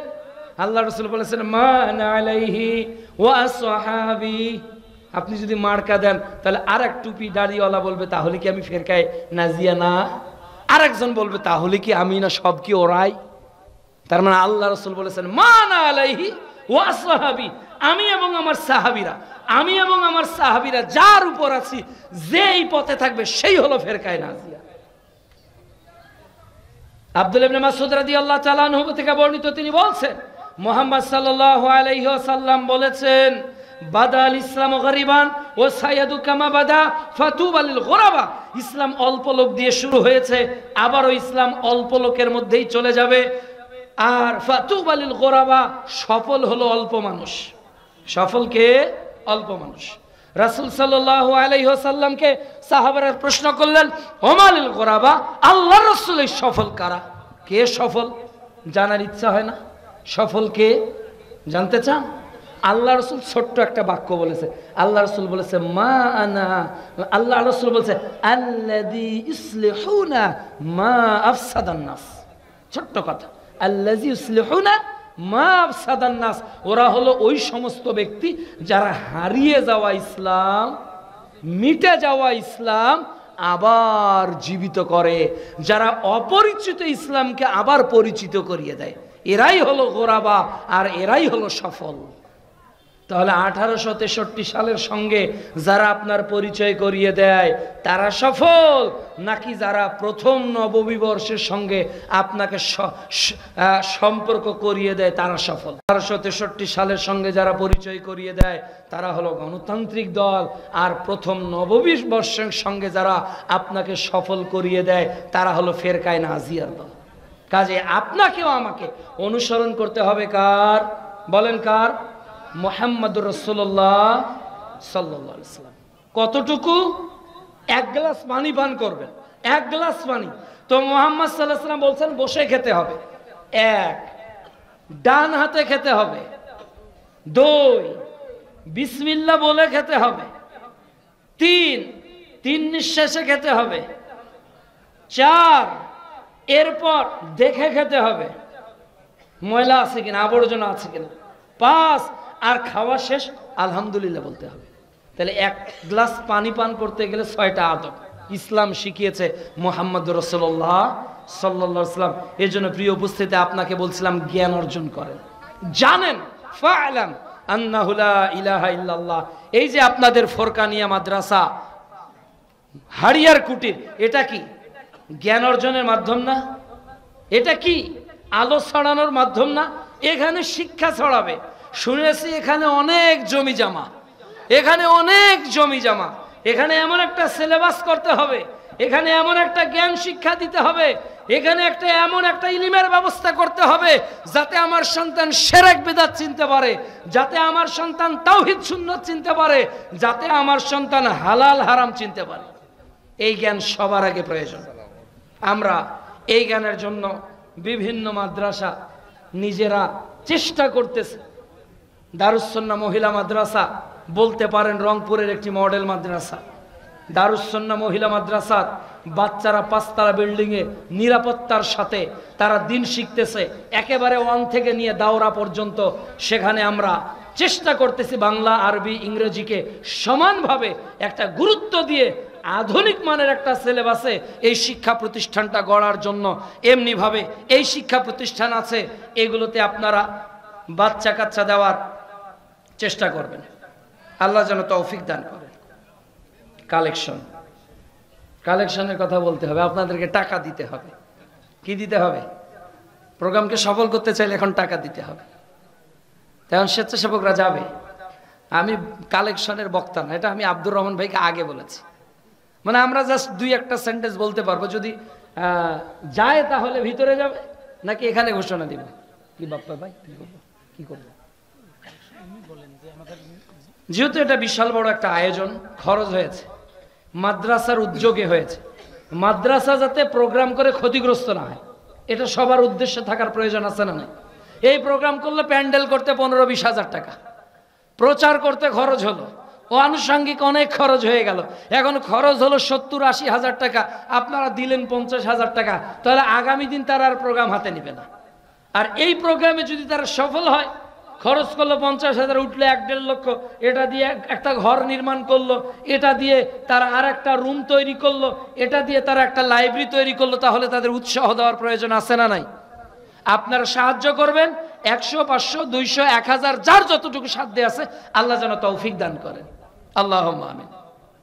আল্লাহ রাসূল বলেছেন মান আলাইহি ওয়া আসহাবি। আপনি যদি মার্কা দেন তাহলে আরেক টুপি দাড়িওয়ালা বলবে তাহলে কি আমি ফেরকায় নাজিয়া না? আরেকজন বলবে তাহলে কি আমি না, সব কি ওরাই? তার মানে আল্লাহ রাসূল বলেছেন মান আলাইহি ওয়া আসহাবি, আমি এবং আমার সাহাবীরা যার উপর আছি, যেই পথে থাকবে সেই হলো ফেরকায়ে নাজিয়া। আব্দুল্লাহ ইবনে মাসউদ রাদিয়াল্লাহু তাআলা আনহু থেকে বর্ণিত, তিনি বলছেন মুহাম্মদ সাল্লাল্লাহু আলাইহি ওয়াসাল্লাম বলেছেন, বাদাল ইসলাম গরিবান ও সায়াদু কামা বাদা ফাতুবা লিল গুরাবা। ইসলাম অল্প লোক দিয়ে শুরু হয়েছে, আবারও ইসলাম অল্প লোকের মধ্যেই চলে যাবে। আর ফাতুবা লিল গুরাবা, সফল হলো অল্প মানুষ। সফল কে? অল্প মানুষ। রাসূল সাল্লাল্লাহু আলাইহি ওয়াসাল্লামকে সাহাবারা প্রশ্ন করলেন, ওমালিল গুরাবা, আল্লাহর রাসূলের সফল কারা? কে সফল জানার ইচ্ছা হয় না? সফল কে জানতে চান? আল্লাহ রসুল ছোট্ট একটা বাক্য বলেছে। আল্লাহ রসুল বলেছে মা আনা, আল্লাহ রসুল বলেছে আল্লাযী ইসলিহুনা মা আফসাদান নাস। ছোট্ট কথা, আল্লাযী ইসলিহুনা মা আফসাদান নাস। ওরা হলো ওই সমস্ত ব্যক্তি যারা হারিয়ে যাওয়া ইসলাম, মিটে যাওয়া ইসলাম আবার জীবিত করে, যারা অপরিচিত ইসলামকে আবার পরিচিত করিয়ে দেয়। এরাই হলো গোরাবা, আর এরাই হলো সফল। তাহলে 1863 সালের সঙ্গে যারা আপনার পরিচয় করিয়ে দেয় তারা সফল, নাকি যারা প্রথম নববর্ষের সঙ্গে আপনাকে সম্পর্ক করিয়ে দেয় তারা সফল? 1863 সালের সঙ্গে যারা পরিচয় করিয়ে দেয় তারা হলো গণতান্ত্রিক দল, আর প্রথম নববর্ষের সঙ্গে যারা আপনাকে সফল করিয়ে দেয় তারা হলো ফেরকায়ে নাজিয়ার দল। কাজে আপনাকেও আমাকে অনুসরণ করতে হবে কার? বলেন কার? মুহাম্মদুর রাসূলুল্লাহ সাল্লাল্লাহু আলাইহি ওয়াসাল্লাম। কতটুকু? এক গ্লাস পানি পান করবেন, এক গ্লাস পানি। তো মুহাম্মদ সাল্লাল্লাহু আলাইহি ওয়াসাল্লাম বলছেন বসে খেতে হবে। এক, ডান হাতে খেতে হবে। দুই, বিসমিল্লাহ বলে খেতে হবে। তিন নিঃশ্বাসে খেতে হবে। চার, এরপর দেখে খেতে হবে ময়লা আছে কিনা, আবর্জনা আছে কিনা। পাঁচ, আর খাওয়া শেষ আলহামদুলিল্লাহ বলতে হবে। তাহলে এক গ্লাস পানি পান করতে গেলে 6টা আদব ইসলাম শিখিয়েছে মুহাম্মদুর রাসূলুল্লাহ সাল্লাল্লাহু আলাইহি ওয়াসাল্লাম। এর জন্য প্রিয় উপস্থিতি, আপনাকে বলছিলাম জ্ঞান অর্জন করেন, জানেন। ফা'লাম আন্নাহু লা ইলাহা ইল্লাল্লাহ। এই যে আপনাদের ফোরকানিয়া মাদ্রাসা, হাড়িয়ার কুটির, এটা কি জ্ঞান অর্জনের মাধ্যম না? এটা কি আলো ছড়ানোর মাধ্যম না? এখানে শিক্ষা ছড়াবে। শুনেছি এখানে অনেক জমি জমা, এখানে অনেক জমি জমা। এখানে এমন একটা সিলেবাস করতে হবে, এখানে এমন একটা জ্ঞান শিক্ষা দিতে হবে, এখানে এমন একটা ইলমের ব্যবস্থা করতে হবে যাতে আমার সন্তান শিরক বিদআত চিনতে পারে, যাতে আমার সন্তান তাওহীদ সুন্নাত চিনতে পারে, যাতে আমার সন্তান হালাল হারাম চিনতে পারে। এই জ্ঞান সবার আগে প্রয়োজন। আমরা এই জ্ঞানের জন্য বিভিন্ন মাদ্রাসা নিজেরা চেষ্টা করতেছে। দারুস সুন্নাহ মহিলা মাদ্রাসা বলতে পারেন রংপুরের একটি মডেল মাদ্রাসা। দারুস সুন্নাহ মহিলা মাদ্রাসা বাচ্চারা 5 তলা বিল্ডিংয়ে নিরাপত্তার সাথে তারা দিন শিখতেছে, একেবারে 1 থেকে নিয়ে দাওরা পর্যন্ত। সেখানে আমরা চেষ্টা করতেছি বাংলা, আরবি, ইংরেজিকে সমানভাবে একটা গুরুত্ব দিয়ে আধুনিক মানের একটা সিলেবাসে এই শিক্ষা প্রতিষ্ঠানটা গড়ার জন্য। এমনিভাবে এই শিক্ষা প্রতিষ্ঠান আছে, এগুলোতে আপনারা বাচ্চা কাচ্চা দেওয়ার চেষ্টা করবেন। আল্লাহ যেন তৌফিক দান করেন। কালেকশনের কথা বলতে হবে, আপনাদেরকে টাকা দিতে হবে। কি দিতে হবে? প্রোগ্রামকে সফল করতে চাইলে এখন টাকা দিতে হবে। তখন স্বেচ্ছাসেবকরা যাবে। আমি কালেকশনের বক্তা না, এটা আমি আব্দুর রহমান ভাইকে আগে বলেছি। মানে আমরা জাস্ট 2-1টা সেন্টেন্স বলতে পারবো, যদি যায় তাহলে ভিতরে যাবে, নাকি এখানে ঘোষণা দিব? কি বাপ্পা ভাই কি করবো? যেহেতু এটা বিশাল বড় একটা আয়োজন, খরচ হয়েছে, মাদ্রাসার উদ্যোগে হয়েছে। মাদ্রাসা যাতে প্রোগ্রাম করে ক্ষতিগ্রস্ত না হয়, এটা সবার উদ্দেশ্যে থাকার প্রয়োজন আছে না নাই? এই প্রোগ্রাম করলে প্যান্ডেল করতে 15-20 হাজার টাকা, প্রচার করতে খরচ হলো, ও আনুষঙ্গিক অনেক খরচ হয়ে গেল। এখন খরচ হলো 70-80 হাজার টাকা, আপনারা দিলেন 50 হাজার টাকা, তাহলে আগামী দিন তারা আর প্রোগ্রাম হাতে নেবে না। আর এই প্রোগ্রামে যদি তারা সফল হয়, খরচ করলো 50 হাজার, উঠলে 1-1.5 লক্ষ, এটা দিয়ে একটা ঘর নির্মাণ করলো, এটা দিয়ে তারা আর একটা রুম তৈরি করলো, এটা দিয়ে তারা একটা লাইব্রেরি তৈরি করলো, তাহলে তাদের উৎসাহ দেওয়ার প্রয়োজন আছে না নাই? আপনারা সাহায্য করবেন, 100, 500, 200, 1000 যার যতটুকু সাধ্য আছে আল্লাহ যেন তৌফিক দান করেন। আল্লাহুম্মা আমিন।